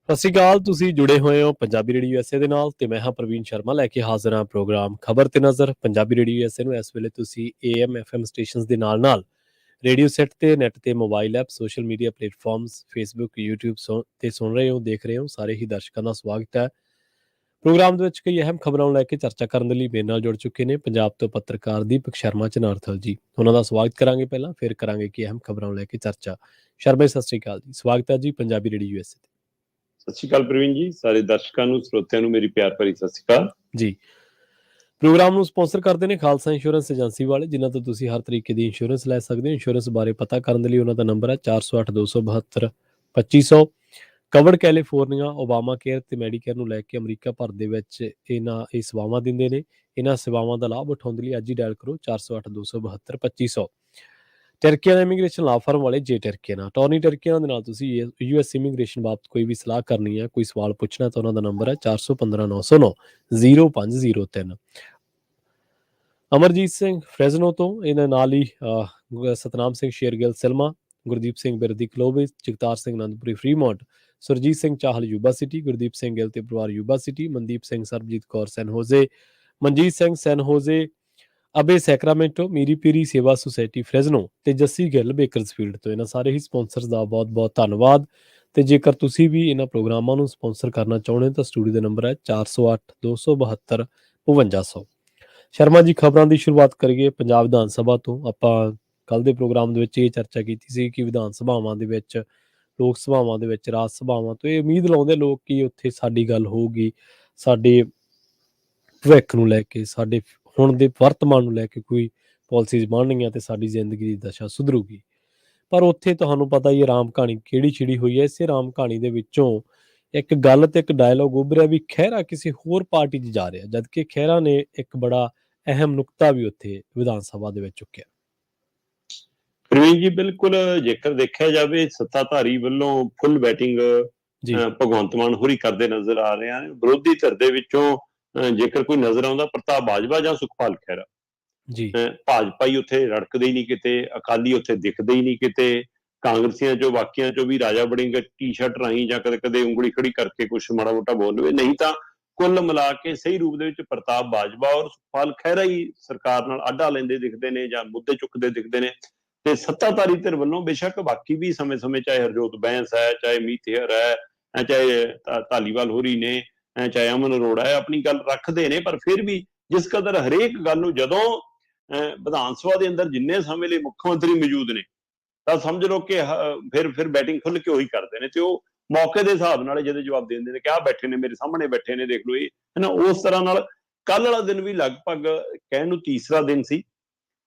ਸਤਿ ਸ਼੍ਰੀ ਅਕਾਲ। ਤੁਸੀਂ ਜੁੜੇ ਹੋਏ ਹੋ ਪੰਜਾਬੀ ਰੇਡੀਓ ਯੂਐਸਏ ਦੇ ਨਾਲ ਤੇ ਮੈਂ ਹਾਂ ਪ੍ਰਵੀਨ ਸ਼ਰਮਾ ਲੈ ਕੇ ਹਾਜ਼ਰ ਹਾਂ ਪ੍ਰੋਗਰਾਮ ਖਬਰ ਤੇ ਨਜ਼ਰ। ਪੰਜਾਬੀ ਰੇਡੀਓ ਯੂਐਸਏ ਨੂੰ ਇਸ ਵੇਲੇ ਤੁਸੀਂ AM FM ਸਟੇਸ਼ਨਸ ਦੇ ਨਾਲ ਰੇਡੀਓ ਸੈੱਟ ਤੇ ਨੈਟ ਤੇ mobile app social media platforms Facebook YouTube ਤੇ ਸੁਣ ਰਹੇ ਹੋ ਦੇਖ ਰਹੇ ਹੋ। ਸਾਰੇ ਹੀ ਦਰਸ਼ਕਾਂ ਦਾ ਸਵਾਗਤ ਹੈ। ਪ੍ਰੋਗਰਾਮ ਦੇ ਵਿੱਚ ਕਈ ਅਹਿਮ ਖਬਰਾਂ ਨੂੰ ਲੈ ਕੇ ਚਰਚਾ ਕਰਨ ਦੇ ਲਈ ਮੇਰੇ ਨਾਲ ਜੁੜ ਚੁੱਕੇ ਨੇ ਪੰਜਾਬ ਤੋਂ ਪੱਤਰਕਾਰ ਦੀਪਕ ਸ਼ਰਮਾ ਚਨਾਰਥਲ ਜੀ। ਉਹਨਾਂ ਦਾ ਸਵਾਗਤ ਕਰਾਂਗੇ ਪਹਿਲਾਂ, ਫਿਰ ਕਰਾਂਗੇ ਕਿ ਅਹਿਮ ਖਬਰਾਂ ਨੂੰ ਲੈ ਕੇ ਚਰਚਾ। ਸ਼ਰਮਾ ਜੀ, ਸਤਿ ਸ਼੍ਰੀ ਅਕਾਲ ਜੀ, ਸਵਾਗਤ ਹੈ ਜੀ ਪੰਜਾਬੀ ਰੇਡੀਓ ਯੂਐਸਏ ਤੇ। ਸਤਿ ਸ਼੍ਰੀ ਅਕਾਲ ਪ੍ਰਵੀਨ ਜੀ, ਸਾਰੇ ਦਰਸ਼ਕਾਂ ਨੂੰ ਸਰੋਤਿਆਂ ਨੂੰ ਮੇਰੀ ਪਿਆਰ ਭਰੀ ਸਤਿ ਸ਼੍ਰੀ ਅਕਾਲ ਜੀ। ਪ੍ਰੋਗਰਾਮ ਨੂੰ ਸਪਾਂਸਰ ਕਰਦੇ ਨੇ ਖਾਲਸਾ ਇੰਸ਼ੋਰੈਂਸ ਏਜੰਸੀ ਵਾਲੇ, ਜਿਨ੍ਹਾਂ ਤੋਂ ਤੁਸੀਂ ਹਰ ਤਰੀਕੇ ਦੀ ਇੰਸ਼ੋਰੈਂਸ ਲੈ ਸਕਦੇ ਹੋ। ਇੰਸ਼ੋਰੈਂਸ ਬਾਰੇ ਪਤਾ ਕਰਨ ਦੇ ਲਈ ਉਹਨਾਂ ਦਾ ਨੰਬਰ ਹੈ 4082722500। ਕਵਰਡ ਕੈਲੀਫੋਰਨੀਆ, ਓਬਾਮਾ ਕੇਅਰ ਤੇ ਮੈਡੀਕੇਅਰ ਨੂੰ ਲੈ ਕੇ ਅਮਰੀਕਾ ਭਰ ਦੇ ਵਿੱਚ ਇਹ ਸੇਵਾਵਾਂ ਦਿੰਦੇ ਨੇ। ਇਹਨਾਂ ਸੇਵਾਵਾਂ ਦਾ ਲਾਭ ਉਠਾਉਣ ਦੇ ਲਈ ਅੱਜ ਹੀ ਡਾਇਲ ਕਰੋ 4082722500। ਟਰਕੀਆਂ ਦਾ ਇਮੀਗ੍ਰੇਸ਼ਨ ਲਾ ਫਰਮ ਵਾਲੇ ਜੇ ਟਰਕੀਆਂ ਟੌਰਨੀ ਟਰਕੀਆਂ ਦੇ ਨਾਲ ਤੁਸੀਂ US ਇਮੀਗ੍ਰੇਸ਼ਨ ਬਾਬਤ ਕੋਈ ਵੀ ਸਲਾਹ ਕਰਨੀ ਹੈ, ਕੋਈ ਸਵਾਲ ਪੁੱਛਣਾ ਤਾਂ ਉਹਨਾਂ ਦਾ ਨੰਬਰ ਹੈ 4159090503। ਅਮਰਜੀਤ ਸਿੰਘ ਫਰੈਜ਼ਨੋ ਤੋਂ, ਇਹਨਾਂ ਨਾਲ ਹੀ Satnam Singh Shergill Selma, Gurdeep Singh Birdi Clovis, Jagtar Singh Anandpuri Fremont, Surjeet Singh Chahal Yuba City, Gurdeep Singh Gill ਤੇ ਪਰਿਵਾਰ Yuba City, Mandeep Singh Sarabjit Kaur San Jose, Manjit Singh San Jose, ਅਬੇ ਸੈਕਰਾਮੈਂਟੋ, ਮੀਰੀ ਪੀਰੀ ਸੇਵਾ ਸੁਸਾਇਟੀ ਫਰੈਜ਼ਨੋ ਤੇ ਜੱਸੀ ਗਿੱਲ ਬੇਕਰਸਫੀਲਡ ਤੋਂ। ਇਹਨਾਂ ਸਾਰੇ ਹੀ ਸਪਾਂਸਰਸ ਦਾ ਬਹੁਤ ਬਹੁਤ ਧੰਨਵਾਦ। ਤੇ ਜੇਕਰ ਤੁਸੀਂ ਵੀ ਇਹਨਾਂ ਪ੍ਰੋਗਰਾਮਾਂ ਨੂੰ ਸਪਾਂਸਰ ਕਰਨਾ ਚਾਹੁੰਦੇ ਹੋ ਤਾਂ ਸਟੂਡੀਓ ਦਾ ਨੰਬਰ ਹੈ 408272 5200। ਸ਼ਰਮਾ ਜੀ, ਖਬਰਾਂ ਦੀ ਸ਼ੁਰੂਆਤ ਕਰੀਏ ਪੰਜਾਬ ਵਿਧਾਨ ਸਭਾ ਤੋਂ। ਆਪਾਂ ਕੱਲ ਦੇ ਪ੍ਰੋਗਰਾਮ ਦੇ ਵਿੱਚ ਇਹ ਚਰਚਾ ਕੀਤੀ ਸੀ ਕਿ ਵਿਧਾਨ ਸਭਾਵਾਂ ਦੇ ਵਿੱਚ, ਲੋਕ ਸਭਾਵਾਂ ਦੇ ਵਿੱਚ, ਰਾਜ ਸਭਾਵਾਂ ਤੋਂ ਇਹ ਉਮੀਦ ਲਾਉਂਦੇ ਲੋਕ ਕਿ ਉੱਥੇ ਸਾਡੀ ਗੱਲ ਹੋਊਗੀ, ਸਾਡੇ ਭਵਿੱਖ ਨੂੰ ਲੈ ਕੇ, ਸਾਡੇ ਹੁਣ ਦੇ ਵਰਤਮਾਨ ਨੂੰ ਲੈ ਕੇ ਕੋਈ ਪਾਲਿਸੀਜ਼ ਬਣਨਗੀਆਂ ਤੇ ਸਾਡੀ ਜ਼ਿੰਦਗੀ ਦੀ ਦਸ਼ਾ ਸੁਧਰੂਗੀ। ਪਰ ਉੱਥੇ ਤੁਹਾਨੂੰ ਪਤਾ ਹੀ ਰਾਮ ਕਹਾਣੀ ਕਿਹੜੀ ਛਿੜੀ ਹੋਈ ਹੈ। ਇਸੇ ਰਾਮ ਕਹਾਣੀ ਦੇ ਵਿੱਚੋਂ ਇੱਕ ਗੱਲ ਤੇ ਇੱਕ ਡਾਇਲੋਗ ਉੱਭਰਿਆ ਵੀ ਖਹਿਰਾ ਕਿਸੇ ਹੋਰ ਪਾਰਟੀ 'ਚ ਜਾ ਰਿਹਾ, ਜਦਕਿ ਖਹਿਰਾ ਨੇ ਇੱਕ ਬੜਾ ਅਹਿਮ ਨੁਕਤਾ ਵੀ ਉੱਥੇ ਵਿਧਾਨ ਸਭਾ ਦੇ ਵਿੱਚ ਚੁੱਕਿਆ। ਪ੍ਰਵੀਨ ਜੀ, ਬਿਲਕੁਲ ਜੇਕਰ ਦੇਖਿਆ ਜਾਵੇ ਸੱਤਾਧਾਰੀ ਵੱਲੋਂ ਫੁੱਲ ਬੈਟਿੰਗ ਭਗਵੰਤ ਮਾਨ ਹੋਰੀ ਕਰਦੇ ਨਜ਼ਰ ਆ ਰਹੇ ਹਨ। ਵਿਰੋਧੀ ਧਿਰ ਦੇ ਵਿੱਚੋਂ ਜੇਕਰ ਕੋਈ ਨਜ਼ਰ ਆਉਂਦਾ ਪ੍ਰਤਾਪ ਬਾਜਵਾ ਜਾਂ ਸੁਖਪਾਲ ਖਹਿਰਾ ਜੀ। ਭਾਜਪਾ ਹੀ ਉੱਥੇ ਰੜਕਦੇ ਹੀ ਨਹੀਂ ਕਿਤੇ, ਅਕਾਲੀ ਉੱਥੇ ਦਿਖਦੇ ਹੀ ਨਹੀਂ ਕਿਤੇ, ਕਾਂਗਰਸੀਆਂ ਚੋਂ ਬਾਕੀਆਂ ਚੋਂ ਵੀ ਰਾਜਾ ਵੜਿੰਗ ਟੀ-ਸ਼ਰਟ ਰਾਹੀਂ ਜਾਂ ਕਦੇ ਕਦੇ ਉਂਗਲੀ ਖੜੀ ਕਰਕੇ ਕੁਛ ਮਾੜਾ ਮੋਟਾ ਬੋਲ ਲਵੇ, ਨਹੀਂ ਤਾਂ ਕੁੱਲ ਮਿਲਾ ਕੇ ਸਹੀ ਰੂਪ ਦੇ ਵਿੱਚ ਪ੍ਰਤਾਪ ਬਾਜਵਾ ਔਰ ਸੁਖਪਾਲ ਖਹਿਰਾ ਹੀ ਸਰਕਾਰ ਨਾਲ ਆਡਾ ਲੈਂਦੇ ਦਿਖਦੇ ਨੇ ਜਾਂ ਮੁੱਦੇ ਚੁੱਕਦੇ ਦਿਖਦੇ ਨੇ। ਤੇ ਸੱਤਾਧਾਰੀ ਧਿਰ ਵੱਲੋਂ ਬੇਸ਼ੱਕ ਬਾਕੀ ਵੀ ਸਮੇਂ-ਸਮੇਂ ਚਾਹੇ ਹਰਜੋਤ ਬੈਂਸ ਹੈ, ਚਾਹੇ ਮੀਤ ਹੇਅਰ ਹੈ, ਚਾਹੇ ਧਾਲੀਵਾਲ ਹੋਰੀ ਨੇ, ਚਾਹੇ ਅਮਨ ਅਰੋੜਾ ਹੈ, ਆਪਣੀ ਗੱਲ ਰੱਖਦੇ ਨੇ, ਪਰ ਫਿਰ ਵੀ ਜਿਸ ਕਦਰ ਹਰੇਕ ਗੱਲ ਨੂੰ ਜਦੋਂ ਵਿਧਾਨ ਸਭਾ ਦੇ ਅੰਦਰ ਜਿੰਨੇ ਸਮੇਂ ਲਈ ਮੁੱਖ ਮੰਤਰੀ ਮੌਜੂਦ ਨੇ ਤਾਂ ਸਮਝ ਲਓ ਕਿ ਫਿਰ ਬੈਟਿੰਗ ਖੁੱਲ ਕੇ ਉਹੀ ਕਰਦੇ ਨੇ ਤੇ ਉਹ ਮੌਕੇ ਦੇ ਹਿਸਾਬ ਨਾਲ ਜਿਹਦੇ ਜਵਾਬ ਦੇ ਦਿੰਦੇ ਨੇ ਕਿ ਆਹ ਬੈਠੇ ਨੇ, ਮੇਰੇ ਸਾਹਮਣੇ ਬੈਠੇ ਨੇ, ਦੇਖ ਲਓ ਇਹ ਹੈ ਨਾ। ਉਸ ਤਰ੍ਹਾਂ ਨਾਲ ਕੱਲ ਵਾਲਾ ਦਿਨ ਵੀ ਲਗਭਗ ਕਹਿਣ ਨੂੰ ਤੀਸਰਾ ਦਿਨ ਸੀ,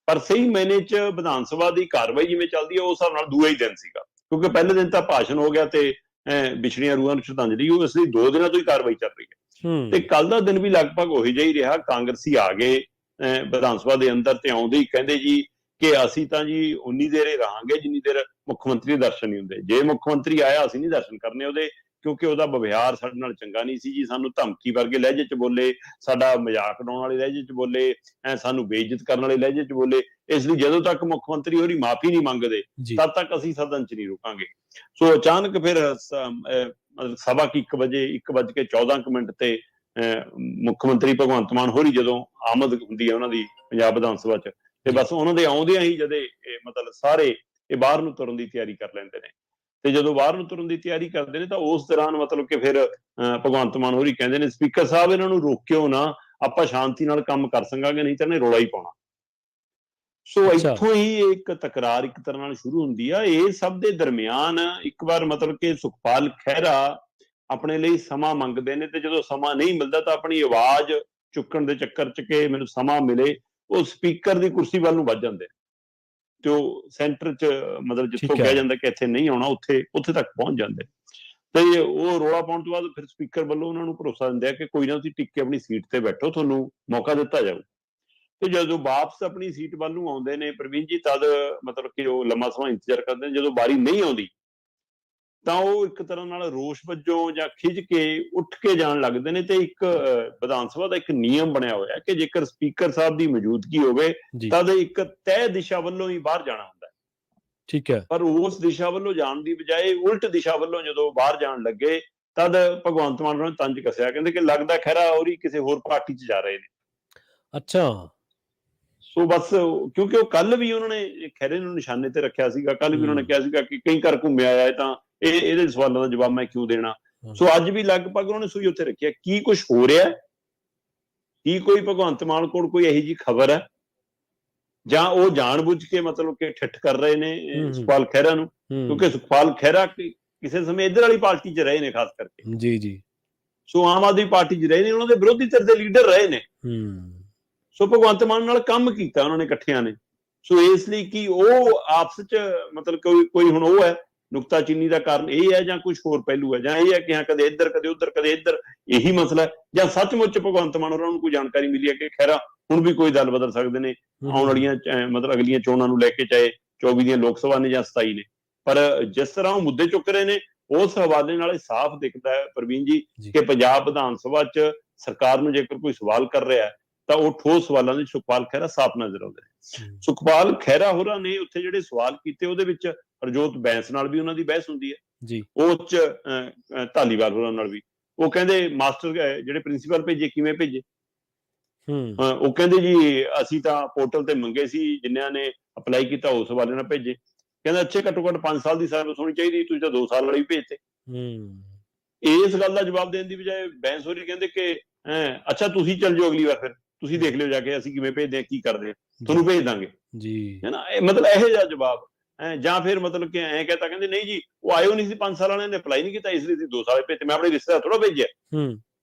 ਪਰ ਸਹੀ ਮਾਇਨੇ 'ਚ ਵਿਧਾਨ ਸਭਾ ਦੀ ਕਾਰਵਾਈ ਜਿਵੇਂ ਚੱਲਦੀ ਹੈ ਉਸ ਹਿਸਾਬ ਨਾਲ ਦੂਆ ਹੀ ਦਿਨ ਸੀਗਾ, ਕਿਉਂਕਿ ਪਹਿਲੇ ਦਿਨ ਤਾਂ ਭਾਸ਼ਣ ਹੋ ਗਿਆ ਤੇ ਵਿਛੜੀਆਂ ਰੂਹਾਂ ਨੂੰ ਸ਼ਰਧਾਂਜਲੀ, ਉਹ ਇਸ ਲਈ 2 ਦਿਨਾਂ ਤੋਂ ਹੀ ਕਾਰਵਾਈ ਚੱਲ ਰਹੀ ਹੈ। ਤੇ ਕੱਲ ਦਾ ਦਿਨ ਵੀ ਲਗਭਗ ਉਹੀ ਜਿਹਾ ਹੀ ਰਿਹਾ। ਕਾਂਗਰਸੀ ਆ ਗਏ ਵਿਧਾਨ ਸਭਾ ਦੇ ਅੰਦਰ ਤੇ ਆਉਂਦੇ ਹੀ ਕਹਿੰਦੇ ਜੀ ਕਿ ਅਸੀਂ ਤਾਂ ਜੀ ਉਨੀ ਦੇਰ ਹੀ ਰਹਾਂਗੇ ਜਿੰਨੀ ਦੇਰ ਮੁੱਖ ਮੰਤਰੀ ਦਰਸ਼ਨ ਨਹੀਂ ਹੁੰਦੇ। ਜੇ ਮੁੱਖ ਮੰਤਰੀ ਆਇਆ ਅਸੀਂ ਨਹੀਂ ਦਰਸ਼ਨ ਕਰਨੇ ਉਹਦੇ, ਕਿਉਂਕਿ ਉਹਦਾ ਵਿਵਹਾਰ ਸਾਡੇ ਨਾਲ ਚੰਗਾ ਨਹੀਂ ਸੀ ਜੀ, ਸਾਨੂੰ ਧਮਕੀ ਵਰਗੇ ਲਹਿਜੇ 'ਚ ਬੋਲੇ, ਸਾਡਾ ਮਜ਼ਾਕ ਉਡਾਉਣ ਵਾਲੇ ਲਹਿਜੇ 'ਚ ਬੋਲੇ, ਸਾਨੂੰ ਬੇਇੱਜ਼ਤ ਕਰਨ ਵਾਲੇ ਲਹਿਜੇ 'ਚ ਬੋਲੇ। ਇਸ ਲਈ ਜਦੋਂ ਤੱਕ ਮੁੱਖ ਮੰਤਰੀ ਉਹਦੀ ਮਾਫੀ ਨਹੀਂ ਮੰਗਦੇ ਤਦ ਤੱਕ ਅਸੀਂ ਸਦਨ 'ਚ ਨਹੀਂ ਰੁਕਾਂਗੇ। ਸੋ ਅਚਾਨਕ ਫਿਰ ਸਵਾ ਕੀ 1:14 ਤੇ ਮੁੱਖ ਮੰਤਰੀ ਭਗਵੰਤ ਮਾਨ ਹੋਰੀ ਜਦੋਂ ਆਮਦ ਹੁੰਦੀ ਹੈ ਉਹਨਾਂ ਦੀ ਪੰਜਾਬ ਵਿਧਾਨ ਸਭਾ 'ਚ, ਤੇ ਬਸ ਉਹਨਾਂ ਦੇ ਆਉਂਦਿਆਂ ਹੀ ਜਦੇ ਮਤਲਬ ਸਾਰੇ ਇਹ ਬਾਹਰ ਨੂੰ ਤੁਰਨ ਦੀ ਤਿਆਰੀ ਕਰ ਲੈਂਦੇ ਨੇ। ਤੇ ਜਦੋਂ ਬਾਹਰ ਨੂੰ ਤੁਰਨ ਦੀ ਤਿਆਰੀ ਕਰਦੇ ਨੇ ਤਾਂ ਉਸ ਦੌਰਾਨ ਮਤਲਬ ਕਿ ਫਿਰ ਭਗਵੰਤ ਮਾਨ ਹੋਰੀ ਕਹਿੰਦੇ ਨੇ ਸਪੀਕਰ ਸਾਹਿਬ ਇਹਨਾਂ ਨੂੰ ਰੋਕਿਓ ਨਾ, ਆਪਾਂ ਸ਼ਾਂਤੀ ਨਾਲ ਕੰਮ ਕਰ ਸਕਾਂਗੇ, ਨਹੀਂ ਤਾਂ ਇਹਨੇ ਰੌਲਾ ਹੀ ਪਾਉਣਾ। ਸੋ ਇੱਥੋਂ ਹੀ ਇੱਕ ਤਕਰਾਰ ਇੱਕ ਤਰ੍ਹਾਂ ਨਾਲ ਸ਼ੁਰੂ ਹੁੰਦੀ ਆ। ਇਹ ਸਭ ਦੇ ਦਰਮਿਆਨ ਇੱਕ ਵਾਰ ਮਤਲਬ ਕਿ ਸੁਖਪਾਲ ਖਹਿਰਾ ਆਪਣੇ ਲਈ ਸਮਾਂ ਮੰਗਦੇ ਨੇ ਤੇ ਜਦੋਂ ਸਮਾਂ ਨਹੀਂ ਮਿਲਦਾ ਤਾਂ ਆਪਣੀ ਆਵਾਜ਼ ਚੁੱਕਣ ਦੇ ਚੱਕਰ 'ਚ ਕਿ ਮੈਨੂੰ ਸਮਾਂ ਮਿਲੇ, ਉਹ ਸਪੀਕਰ ਦੀ ਕੁਰਸੀ ਵੱਲ ਨੂੰ ਵੱਧ ਜਾਂਦੇ ਤੇ ਉਹ ਸੈਂਟਰ 'ਚ ਮਤਲਬ ਜਿੱਥੋਂ ਕਿਹਾ ਜਾਂਦਾ ਕਿ ਇੱਥੇ ਨਹੀਂ ਆਉਣਾ ਉੱਥੇ ਤੱਕ ਪਹੁੰਚ ਜਾਂਦੇ ਤੇ ਉਹ ਰੌਲਾ ਪਾਉਣ ਤੋਂ ਬਾਅਦ ਫਿਰ ਸਪੀਕਰ ਵੱਲੋਂ ਉਹਨਾਂ ਨੂੰ ਭਰੋਸਾ ਦਿੰਦੇ ਆ ਕਿ ਕੋਈ ਨਾ ਤੁਸੀਂ ਟਿਕ ਕੇ ਆਪਣੀ ਸੀਟ ਤੇ ਬੈਠੋ, ਤੁਹਾਨੂੰ ਮੌਕਾ ਦਿੱਤਾ ਜਾਊ। ਤੇ ਜਦੋਂ ਵਾਪਸ ਆਪਣੀ ਸੀਟ ਵੱਲ ਨੂੰ ਆਉਂਦੇ ਨੇ ਪ੍ਰਵੀਨ ਜੀ, ਤਦ ਮਤਲਬ ਕਿ ਉਹ ਲੰਮਾ ਸਮਾਂ ਇੰਤਜ਼ਾਰ ਕਰਦੇ ਨੇ। ਜਦੋਂ ਵਾਰੀ ਨਹੀਂ ਆਉਂਦੀ ਤਾਂ ਉਹ ਇੱਕ ਤਰ੍ਹਾਂ ਨਾਲ ਰੋਸ਼ ਵਜੋਂ ਜਾਂ ਖਿੱਝ ਕੇ ਉੱਠ ਕੇ ਜਾਣ ਲੱਗਦੇ ਨੇ। ਤੇ ਇੱਕ ਵਿਧਾਨ ਸਭਾ ਦਾ ਇੱਕ ਨਿਯਮ ਬਣਿਆ ਹੋਇਆ ਕਿ ਜੇਕਰ ਸਪੀਕਰ ਸਾਹਿਬ ਦੀ ਮੌਜੂਦਗੀ ਹੋਵੇ ਤਦ ਇੱਕ ਤੈਅ ਦਿਸ਼ਾ ਵੱਲੋਂ ਹੀ ਬਾਹਰ ਜਾਣਾ ਹੁੰਦਾ ਹੈ। ਠੀਕ ਹੈ। ਪਰ ਉਸ ਦਿਸ਼ਾ ਵੱਲੋਂ ਜਾਣ ਦੀ ਬਜਾਏ ਉਲਟ ਦਿਸ਼ਾ ਵੱਲੋਂ ਜਦੋਂ ਬਾਹਰ ਜਾਣ ਲੱਗੇ ਤਦ ਭਗਵੰਤ ਮਾਨ ਹੋਰਾਂ ਨੇ ਤੰਜ ਕੱਸਿਆ, ਕਹਿੰਦੇ ਕਿ ਲੱਗਦਾ ਖਹਿਰਾ ਹੋਰੀ ਕਿਸੇ ਹੋਰ ਪਾਰਟੀ 'ਚ ਜਾ ਰਹੇ ਨੇ। ਅੱਛਾ। ਸੋ ਬਸ ਕਿਉਂਕਿ ਉਹ ਕੱਲ ਵੀ ਉਹਨਾਂ ਨੇ ਖਹਿਰੇ ਨੂੰ ਨਿਸ਼ਾਨੇ ਤੇ ਰੱਖਿਆ ਸੀਗਾ, ਕੱਲ ਵੀ ਉਹਨਾਂ ਨੇ ਕਿਹਾ ਸੀਗਾ ਕਿ ਕਈ ਘਰ ਘੁੰਮਿਆ ਆਇਆ ਤਾਂ ਇਹਦੇ ਸਵਾਲਾਂ ਦਾ ਜਵਾਬ ਮੈਂ ਕਿਉਂ ਦੇਣਾ। ਸੋ ਅੱਜ ਵੀ ਲਗਭਗ ਉਹਨਾਂ ਨੇ ਸੂਈ ਉੱਥੇ ਰੱਖਿਆ। ਕੀ ਕੁਝ ਹੋ ਰਿਹਾ, ਕੀ ਕੋਈ ਭਗਵੰਤ ਮਾਨ ਕੋਲ ਕੋਈ ਇਹੋ ਜਿਹੀ ਖਬਰ ਹੈ, ਜਾਂ ਉਹ ਜਾਣਬੁੱਝ ਕੇ ਮਤਲਬ ਕਿ ਠਿੱਠ ਕਰ ਰਹੇ ਨੇ ਸੁਖਪਾਲ ਖਹਿਰਾ ਨੂੰ, ਕਿਉਂਕਿ ਸੁਖਪਾਲ ਖਹਿਰਾ ਕਿਸੇ ਸਮੇਂ ਇੱਧਰ ਵਾਲੀ ਪਾਰਟੀ 'ਚ ਰਹੇ ਨੇ ਖਾਸ ਕਰਕੇ। ਜੀ ਜੀ। ਸੋ ਆਮ ਆਦਮੀ ਪਾਰਟੀ 'ਚ ਰਹੇ ਨੇ, ਉਹਨਾਂ ਦੇ ਵਿਰੋਧੀ ਧਿਰ ਦੇ ਲੀਡਰ ਰਹੇ ਨੇ। ਸੋ ਭਗਵੰਤ ਮਾਨ ਨਾਲ ਕੰਮ ਕੀਤਾ ਉਹਨਾਂ ਨੇ ਇਕੱਠਿਆਂ ਨੇ। ਸੋ ਇਸ ਲਈ ਕਿ ਉਹ ਆਪਸ 'ਚ ਮਤਲਬ ਕੋਈ ਹੁਣ ਉਹ ਹੈ ਨੁਕਤਾਚੀਨੀ ਦਾ ਕਾਰਨ ਇਹ ਹੈ, ਜਾਂ ਕੁਝ ਹੋਰ ਪਹਿਲੂ ਹੈ, ਜਾਂ ਇਹ ਹੈ ਕਿ ਹਾਂ ਕਦੇ ਇੱਧਰ ਕਦੇ ਉੱਧਰ ਕਦੇ ਇੱਧਰ, ਇਹੀ ਮਸਲਾ ਹੈ, ਜਾਂ ਸੱਚਮੁੱਚ ਭਗਵੰਤ ਮਾਨ ਹੋਰਾਂ ਨੂੰ ਕੋਈ ਜਾਣਕਾਰੀ ਮਿਲੀ ਹੈ ਕਿ ਖਹਿਰਾ ਹੁਣ ਵੀ ਕੋਈ ਦਲ ਬਦਲ ਸਕਦੇ ਨੇ ਆਉਣ ਵਾਲੀਆਂ ਮਤਲਬ ਅਗਲੀਆਂ ਚੋਣਾਂ ਨੂੰ ਲੈ ਕੇ, ਚਾਹੇ 24 ਦੀਆਂ ਲੋਕ ਸਭਾ ਨੇ ਜਾਂ 27 ਨੇ। ਪਰ ਜਿਸ ਤਰ੍ਹਾਂ ਉਹ ਮੁੱਦੇ ਚੁੱਕ ਰਹੇ ਨੇ ਉਸ ਹਵਾਲੇ ਨਾਲ ਸਾਫ਼ ਦਿਖਦਾ ਹੈ ਪ੍ਰਵੀਨ ਜੀ ਕਿ ਪੰਜਾਬ ਵਿਧਾਨ ਸਭਾ 'ਚ ਸਰਕਾਰ ਨੂੰ ਜੇਕਰ ਕੋਈ ਸਵਾਲ ਕਰ ਰਿਹਾ ਤਾਂ ਉਹ ਠੋਸ ਸਵਾਲਾਂ ਦੇ ਸੁਖਪਾਲ ਖਹਿਰਾ ਸਾਫ਼ ਨਜ਼ਰ ਆਉਂਦੇ ਨੇ। ਸੁਖਪਾਲ ਖਹਿਰਾ ਹੋਰਾਂ ਨੇ ਉੱਥੇ ਜਿਹੜੇ ਸਵਾਲ ਕੀਤੇ ਉਹਦੇ ਵਿੱਚ ਹਰਜੋਤ ਬੈਂਸ ਨਾਲ ਵੀ ਉਹਨਾਂ ਦੀ ਬਹਿਸ ਹੁੰਦੀ ਹੈ ਜੀ, ਉਹ 'ਚ ਧਾਲੀਵਾਲ ਹੋਰਾਂ ਨਾਲ ਵੀ। ਉਹ ਕਹਿੰਦੇ ਮਾਸਟਰ ਜਿਹੜੇ ਪ੍ਰਿੰਸੀਪਲ ਭੇਜੇ ਕਿਵੇਂ ਭੇਜੇ, ਉਹ ਕਹਿੰਦੇ ਜੀ ਅਸੀਂ ਤਾਂ ਪੋਰਟਲ ਤੇ ਮੰਗੇ ਸੀ, ਜਿਨ੍ਹਾਂ ਨੇ ਅਪਲਾਈ ਕੀਤਾ ਉਸ ਹਵਾਲੇ ਨਾਲ ਭੇਜੇ। ਕਹਿੰਦਾ ਅੱਛੇ ਘੱਟੋ ਘੱਟ 5 ਸਾਲ ਦੀ ਸਰਵਿਸ ਹੋਣੀ ਚਾਹੀਦੀ, ਤੁਸੀਂ ਤਾਂ 2 ਸਾਲ ਵਾਲੀ ਭੇਜਤੇ। ਇਸ ਗੱਲ ਦਾ ਜਵਾਬ ਦੇਣ ਦੀ ਬਜਾਏ ਬੈਂਸ ਹੋਰੀ ਕਹਿੰਦੇ ਕਿ ਅੱਛਾ ਤੁਸੀਂ ਚੱਲ ਜਾਓ ਅਗਲੀ ਵਾਰ, ਫਿਰ ਤੁਸੀਂ ਦੇਖ ਲਿਓ ਜਾ ਕੇ ਅਸੀਂ ਕਿਵੇਂ ਭੇਜਦੇ ਹਾਂ, ਕੀ ਕਰਦੇ ਹਾਂ, ਤੁਹਾਨੂੰ ਭੇਜ ਦਾਂਗੇ ਜੀ, ਹੈ ਨਾ। ਮਤਲਬ ਇਹੋ ਜਿਹਾ ਜਵਾਬ। ਜਾਂ ਫਿਰ ਮਤਲਬ ਕਿ ਐਂ ਕਹਤਾ, ਕਹਿੰਦੇ ਨਹੀਂ ਜੀ ਉਹ ਆਇਓ ਨਹੀਂ ਸੀ 5 ਸਾਲ ਵਾਲਿਆਂ ਨੇ ਅਪਲਾਈ ਨਹੀਂ ਕੀਤਾ, ਇਸ ਲਈ 2 ਸਾਲ ਭੇਜੇ, ਮੈਂ ਆਪਣੇ ਰਿਸ਼ਤੇਦਾਰ ਥੋੜਾ ਭੇਜਿਆ।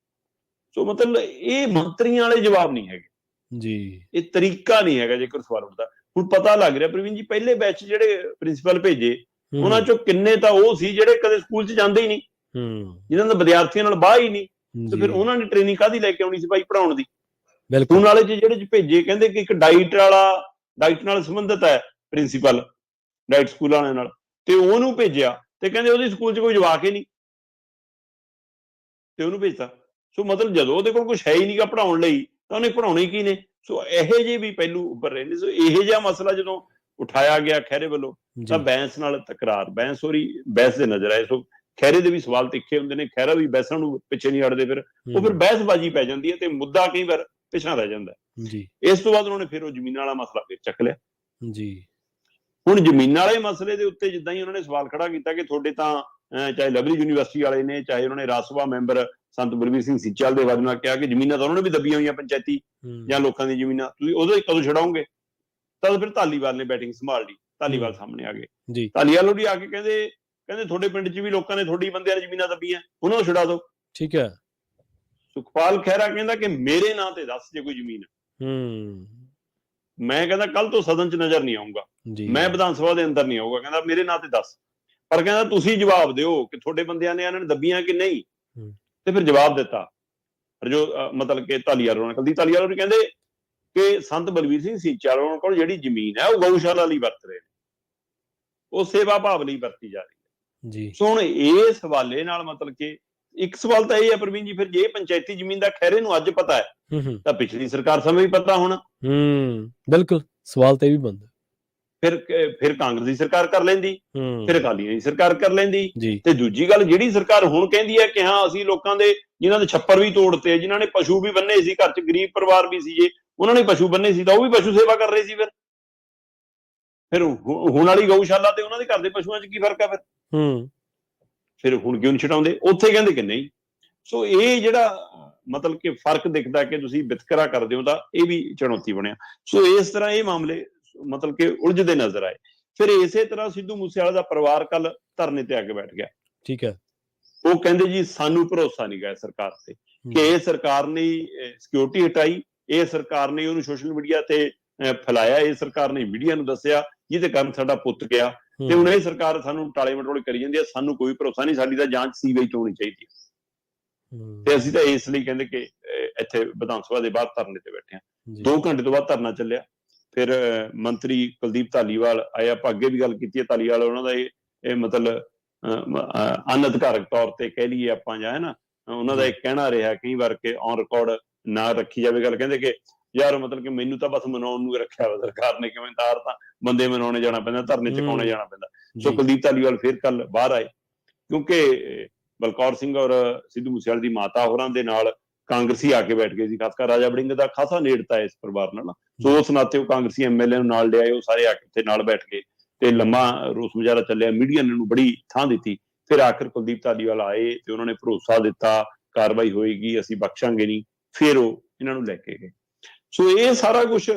ਸੋ ਮਤਲਬ ਇਹ ਮੰਤਰੀਆਂ ਵਾਲੇ ਜਵਾਬ ਨਹੀਂ ਹੈਗੇ ਜੀ, ਇਹ ਤਰੀਕਾ ਨਹੀਂ ਹੈਗਾ ਜੇਕਰ ਸਵਾਲ ਉੱਠਦਾ। ਹੁਣ ਪਤਾ ਲੱਗ ਰਿਹਾ ਪ੍ਰਵੀਨ ਜੀ, ਪਹਿਲੇ ਬੈਚ ਜਿਹੜੇ ਪ੍ਰਿੰਸੀਪਲ ਭੇਜੇ ਉਹਨਾਂ ਚੋਂ ਕਿੰਨੇ ਤਾਂ ਉਹ ਸੀ ਜਿਹੜੇ ਕਦੇ ਸਕੂਲ 'ਚ ਜਾਂਦੇ ਹੀ ਨਹੀਂ, ਜਿਨ੍ਹਾਂ ਦਾ ਵਿਦਿਆਰਥੀਆਂ ਨਾਲ ਬਾਹ ਹੀ ਨਹੀਂ, ਤੇ ਫਿਰ ਉਹਨਾਂ ਨੇ ਟ੍ਰੇਨਿੰਗ ਕਾਹਦੀ ਲੈ ਕੇ ਆਉਣੀ ਸੀ ਭਾਈ ਪੜਾਉਣ ਦੀ। ਹੁਣ ਵਾਲੇ ਜਿਹੜੇ ਭੇਜੇ ਕਹਿੰਦੇ ਕਿ ਇੱਕ ਡਾਈਟ ਨਾਲ ਸੰਬੰਧਿਤ ਹੈ ਪ੍ਰਿੰਸੀਪਲ, ਡਾਈਟ ਸਕੂਲ ਵਾਲਿਆਂ ਨਾਲ, ਤੇ ਉਹਨੂੰ ਭੇਜਿਆ ਤੇ ਕਹਿੰਦੇ ਉਹਦੇ ਸਕੂਲ 'ਚ ਕੋਈ ਜਵਾਕ ਹੀ ਨਹੀਂ ਤੇ ਉਹਨੂੰ ਭੇਜਤਾ। ਸੋ ਮਤਲਬ ਜਦੋਂ ਉਹਦੇ ਕੋਲ ਕੁਝ ਹੈ ਹੀ ਨਹੀਂਗਾ ਪੜਾਉਣ ਲਈ ਤਾਂ ਉਹਨੇ ਪੜਾਉਣੇ ਕੀ ਨੇ। ਸੋ ਇਹੋ ਜਿਹੇ ਵੀ ਪਹਿਲੂ ਉੱਭਰ ਰਹੇ ਨੇ। ਸੋ ਇਹੋ ਜਿਹਾ ਮਸਲਾ ਜਦੋਂ ਉਠਾਇਆ ਗਿਆ ਖਹਿਰੇ ਵੱਲੋਂ ਤਾਂ ਬੈਂਸ ਨਾਲ ਤਕਰਾਰ, ਬੈਂਸ ਹੋਰੀ ਬਹਿਸ ਦੇ ਨਜ਼ਰ ਆਏ। ਸੋ ਖਹਿਰੇ ਦੇ ਵੀ ਸਵਾਲ ਤਿੱਖੇ ਹੁੰਦੇ ਨੇ, ਖਹਿਰਾ ਵੀ ਬਹਿਸਾਂ ਨੂੰ ਪਿੱਛੇ ਨਹੀਂ ਹਟਦੇ, ਫਿਰ ਉਹ ਫਿਰ ਬਹਿਸਬਾਜ਼ੀ ਪੈ ਜਾਂਦੀ ਹੈ ਤੇ ਮੁੱਦਾ ਕਈ ਵਾਰ ਪਿਛਾਂ ਰਹਿ ਜਾਂਦਾ ਜੀ। ਇਸ ਤੋਂ ਬਾਅਦ ਉਹਨਾਂ ਨੇ ਫਿਰ ਉਹ ਜ਼ਮੀਨਾਂ ਵਾਲਾ ਮਸਲਾ ਫਿਰ ਚੱਕ ਲਿਆ ਜੀ। ਹੁਣ ਜ਼ਮੀਨਾਂ ਵਾਲੇ ਮਸਲੇ ਦੇ ਉੱਤੇ ਜਿੱਦਾਂ ਹੀ ਉਹਨਾਂ ਨੇ ਸਵਾਲ ਖੜਾ ਕੀਤਾ ਕਿ ਤੁਹਾਡੇ ਤਾਂ ਚਾਹੇ ਲਵਲੀ ਯੂਨੀਵਰਸਿਟੀ ਵਾਲੇ ਨੇ, ਚਾਹੇ ਉਹਨਾਂ ਨੇ ਰਾਜ ਸਭਾ ਮੈਂਬਰ ਸੰਤ ਬਲਵੀਰ ਸਿੰਘ ਸੀਚਲ ਦੇ ਹਵਾਲੇ ਨਾਲ ਕਿਹਾ ਕਿ ਜ਼ਮੀਨਾਂ ਤਾਂ ਉਹਨਾਂ ਨੇ ਵੀ ਦੱਬੀਆਂ ਹੋਈਆਂ ਪੰਚਾਇਤੀ ਜਾਂ ਲੋਕਾਂ ਦੀ ਜ਼ਮੀਨਾਂ, ਤੁਸੀਂ ਉਹਦੇ ਕਦੋਂ ਛਡਾਓਗੇ। ਤਾਂ ਫਿਰ ਧਾਲੀਵਾਲ ਨੇ ਬੈਟਿੰਗ ਸੰਭਾਲ ਲਈ, ਧਾਲੀਵਾਲ ਸਾਹਮਣੇ ਆ ਗਏ। ਧਾਲੀਵਾਲ ਉਹਦੀ ਆ ਕੇ ਕਹਿੰਦੇ ਤੁਹਾਡੇ ਪਿੰਡ 'ਚ ਵੀ ਲੋਕਾਂ ਨੇ ਤੁਹਾਡੀ ਬੰਦਿਆਂ ਨੇ ਜ਼ਮੀਨਾਂ ਦੱਬੀਆਂ, ਉਹਨਾਂ ਨੂੰ ਛੁਡਾ ਦਿਓ। ਠੀਕ ਹੈ। ਸੁਖਪਾਲ ਖਹਿਰਾ ਕਹਿੰਦਾ ਕਿ ਮੇਰੇ ਨਾਂ ਤੇ ਦੱਸ ਜੇ ਕੋਈ ਜ਼ਮੀਨ, ਮੈਂ ਕਹਿੰਦਾ ਕੱਲ ਤੋਂ ਸਦਨ 'ਚ ਨਜ਼ਰ ਨਹੀਂ ਆਊਂਗਾ, ਮੈਂ ਵਿਧਾਨ ਸਭਾ ਦੇ ਅੰਦਰ ਨਹੀਂ ਆਊਗਾ, ਕਹਿੰਦਾ ਮੇਰੇ ਨਾਂ ਤੇ ਦੱਸ। ਪਰ ਕਹਿੰਦਾ ਤੁਸੀਂ ਜਵਾਬ ਦਿਓ ਕਿ ਤੁਹਾਡੇ ਬੰਦਿਆਂ ਨੇ ਇਹਨਾਂ ਨੇ ਦੱਬੀਆਂ ਕਿ ਨਹੀਂ। ਤੇ ਫਿਰ ਜਵਾਬ ਦਿੱਤਾ ਜੋ ਮਤਲਬ ਕਿ ਧਾਲੀਵਾਲ ਹੋਣਾ, ਕੁਲਦੀਪ ਧਾਲੀਵਾਲ ਹੋਣੀ ਕਹਿੰਦੇ ਕਿ ਸੰਤ ਬਲਵੀਰ ਸਿੰਘ ਸੀਚਲ ਉਹਨਾਂ ਕੋਲ ਜਿਹੜੀ ਜ਼ਮੀਨ ਹੈ ਉਹ ਗਊਸ਼ਾਲਾ ਲਈ ਵਰਤ ਰਹੇ ਨੇ, ਉਹ ਸੇਵਾ ਭਾਵ ਲਈ ਵਰਤੀ ਜਾ ਰਹੀ ਹੈ ਜੀ। ਸੋ ਹੁਣ ਇਸ ਹਵਾਲੇ ਨਾਲ ਮਤਲਬ ਕਿ ਇੱਕ ਸਵਾਲ ਤਾਂ ਇਹ ਹੈ ਪ੍ਰਵੀਨ ਜੀ, ਫਿਰ ਜੇ ਪੰਚਾਇਤੀ ਜ਼ਮੀਨ ਦਾ ਖਹਿਰੇ ਨੂੰ ਅੱਜ ਪਤਾ ਹੈ ਤਾਂ ਪਿਛਲੀ ਸਰਕਾਰ ਸਮੇਂ ਵੀ ਪਤਾ ਹੋਣਾ। ਬਿਲਕੁਲ, ਸਵਾਲ ਤਾਂ ਇਹ ਵੀ ਬਣਦਾ। ਫਿਰ ਕਾਂਗਰਸ ਦੀ ਸਰਕਾਰ ਕਰ ਲੈਂਦੀ, ਫਿਰ ਅਕਾਲੀਆਂ ਦੀ ਸਰਕਾਰ ਕਰ ਲੈਂਦੀ। ਤੇ ਦੂਜੀ ਗੱਲ, ਜਿਹੜੀ ਸਰਕਾਰ ਹੁਣ ਕਹਿੰਦੀ ਹੈ ਕਿ ਹਾਂ ਅਸੀਂ ਲੋਕਾਂ ਦੇ ਜਿਨ੍ਹਾਂ ਦੇ ਛੱਪਰ ਵੀ ਤੋੜਤੇ, ਜਿਨ੍ਹਾਂ ਨੇ ਪਸ਼ੂ ਵੀ ਬੰਨੇ ਸੀ, ਘਰ 'ਚ ਗਰੀਬ ਪਰਿਵਾਰ ਵੀ ਸੀ, ਜੇ ਉਹਨਾਂ ਨੇ ਪਸ਼ੂ ਬੰਨੇ ਸੀ ਤਾਂ ਉਹ ਵੀ ਪਸ਼ੂ ਸੇਵਾ ਕਰ ਰਹੇ ਸੀ। ਫਿਰ ਹੁਣ ਵਾਲੀ ਗਊਸ਼ਾਲਾ ਤੇ ਉਹਨਾਂ ਦੇ ਘਰ ਦੇ ਪਸ਼ੂਆਂ 'ਚ ਕੀ ਫਰਕ ਹੈ। ਫਿਰ ਹੁਣ ਕਿਉਂ ਨਹੀਂ ਛਡਾਉਂਦੇ, ਉੱਥੇ ਕਹਿੰਦੇ ਕਿ ਨਹੀਂ। ਸੋ ਇਹ ਜਿਹੜਾ ਮਤਲਬ ਕਿ ਫਰਕ ਦਿਖਦਾ ਕਿ ਤੁਸੀਂ ਵਿਤਕਰਾ ਕਰਦੇ ਹੋ, ਤਾਂ ਇਹ ਵੀ ਚੁਣੌਤੀ ਬਣਿਆ। ਸੋ ਇਸ ਤਰ੍ਹਾਂ ਇਹ ਮਾਮਲੇ ਮਤਲਬ ਕਿ ਉਲਝਦੇ ਨਜ਼ਰ ਆਏ। ਫਿਰ ਇਸੇ ਤਰ੍ਹਾਂ ਸਿੱਧੂ ਮੂਸੇਵਾਲੇ ਦਾ ਪਰਿਵਾਰ ਕੱਲ ਧਰਨੇ ਤੇ ਆ ਕੇ ਬੈਠ ਗਿਆ। ਠੀਕ ਹੈ। ਉਹ ਕਹਿੰਦੇ ਜੀ ਸਾਨੂੰ ਭਰੋਸਾ ਨਹੀਂ ਗਾ ਸਰਕਾਰ ਤੇ, ਕਿ ਇਹ ਸਰਕਾਰ ਨੇ ਸਿਕਿਉਰਿਟੀ ਹਟਾਈ, ਇਹ ਸਰਕਾਰ ਨੇ ਉਹਨੂੰ ਸੋਸ਼ਲ ਮੀਡੀਆ ਤੇ ਫੈਲਾਇਆ, ਇਹ ਸਰਕਾਰ ਨੇ ਮੀਡੀਆ ਨੂੰ ਦੱਸਿਆ, ਜਿਹਦੇ ਕਾਰਨ ਸਾਡਾ ਪੁੱਤ ਗਿਆ। ਤੇ ਹੁਣ ਇਹ ਸਰਕਾਰ ਸਾਨੂੰ ਟਾਲੇ ਮਟੋਲੇ ਕਰੀ ਜਾਂਦੀ ਹੈ, ਸਾਨੂੰ ਕੋਈ ਭਰੋਸਾ ਨਹੀਂ, ਸਾਡੀ ਤਾਂ ਜਾਂਚ ਸੀਬੀਆਈ ਤੋਂ ਹੋਣੀ ਚਾਹੀਦੀ ਹੈ। ਤੇ ਅਸੀਂ ਤਾਂ ਇਸ ਲਈ ਕਹਿੰਦੇ ਕਿ ਇੱਥੇ ਵਿਧਾਨ ਸਭਾ ਦੇ ਬਾਹਰ ਧਰਨੇ ਤੇ ਬੈਠੇ ਹਾਂ। 2 ਘੰਟੇ ਤੋਂ ਬਾਅਦ ਧਰਨਾ ਚੱਲਿਆ। ਫਿਰ ਮੰਤਰੀ ਕੁਲਦੀਪ ਧਾਲੀਵਾਲ ਆਏ, ਆਪਾਂ ਅੱਗੇ ਵੀ ਗੱਲ ਕੀਤੀ ਹੈ। ਧਾਲੀਵਾਲ ਉਹਨਾਂ ਦਾ ਇਹ ਮਤਲਬ ਅਨਅਧਿਕਾਰਕ ਤੌਰ ਤੇ ਕਹਿ ਲਈਏ ਆਪਾਂ, ਜਾਂ ਹੈ ਨਾ, ਉਹਨਾਂ ਦਾ ਇੱਕ ਕਹਿਣਾ ਰਿਹਾ ਕਈ ਵਾਰ ਕਿ ਔਨ ਰਿਕਾਰਡ ਨਾ ਰੱਖੀ ਜਾਵੇ ਗੱਲ, ਕਹਿੰਦੇ ਕਿ ਯਾਰ ਮਤਲਬ ਕਿ ਮੈਨੂੰ ਤਾਂ ਬਸ ਮਨਾਉਣ ਨੂੰ ਰੱਖਿਆ ਵਾ ਸਰਕਾਰ ਨੇ, ਕਿਵੇਂ ਤਾਰ ਤਾਂ ਬੰਦੇ ਮਨਾਉਣੇ ਜਾਣਾ ਪੈਂਦਾ, ਧਰਨੇ ਚੁਕਾਉਣੇ ਜਾਣਾ ਪੈਂਦਾ। ਸੋ ਕੁਲਦੀਪ ਧਾਲੀਵਾਲ ਫਿਰ ਕੱਲ ਬਾਹਰ ਆਏ, ਕਿਉਂਕਿ ਬਲਕੌਰ ਸਿੰਘ ਔਰ ਸਿੱਧੂ ਮੂਸੇਵਾਲੇ ਦੀ ਮਾਤਾ ਹੋਰਾਂ ਦੇ ਨਾਲ ਕਾਂਗਰਸੀ ਆ ਕੇ ਬੈਠ ਗਏ ਸੀ। ਖਾਸ ਕਰ ਰਾਜਾ ਵੜਿੰਗ ਦਾ ਖਾਸਾ ਨੇੜਤਾ ਹੈ ਇਸ ਪਰਿਵਾਰ ਨਾਲ, ਸੋ ਉਸ ਨਾਤੇ ਉਹ ਕਾਂਗਰਸੀ ਐਮਐਲਏ ਨੂੰ ਨਾਲ ਲਿਆਏ, ਉਹ ਸਾਰੇ ਆ ਕੇ ਉੱਥੇ ਨਾਲ ਬੈਠ ਗਏ ਤੇ ਲੰਮਾ ਰੋਸ ਮੁਜ਼ਾਹਰਾ ਚੱਲਿਆ। ਮੀਡੀਆ ਨੇ ਨੂੰ ਬੜੀ ਥਾਂ ਦਿੱਤੀ। ਫਿਰ ਆਖਰ ਕੁਲਦੀਪ ਧਾਲੀਵਾਲ ਆਏ ਤੇ ਉਹਨਾਂ ਨੇ ਭਰੋਸਾ ਦਿੱਤਾ ਕਾਰਵਾਈ ਹੋਏਗੀ, ਅਸੀਂ ਬਖਸ਼ਾਂਗੇ ਨਹੀਂ। ਫਿਰ ਉਹ ਇਹਨਾਂ ਨੂੰ ਲੈ ਕੇ ਗਏ। ਸੋ ਇਹ ਸਾਰਾ ਕੁਝ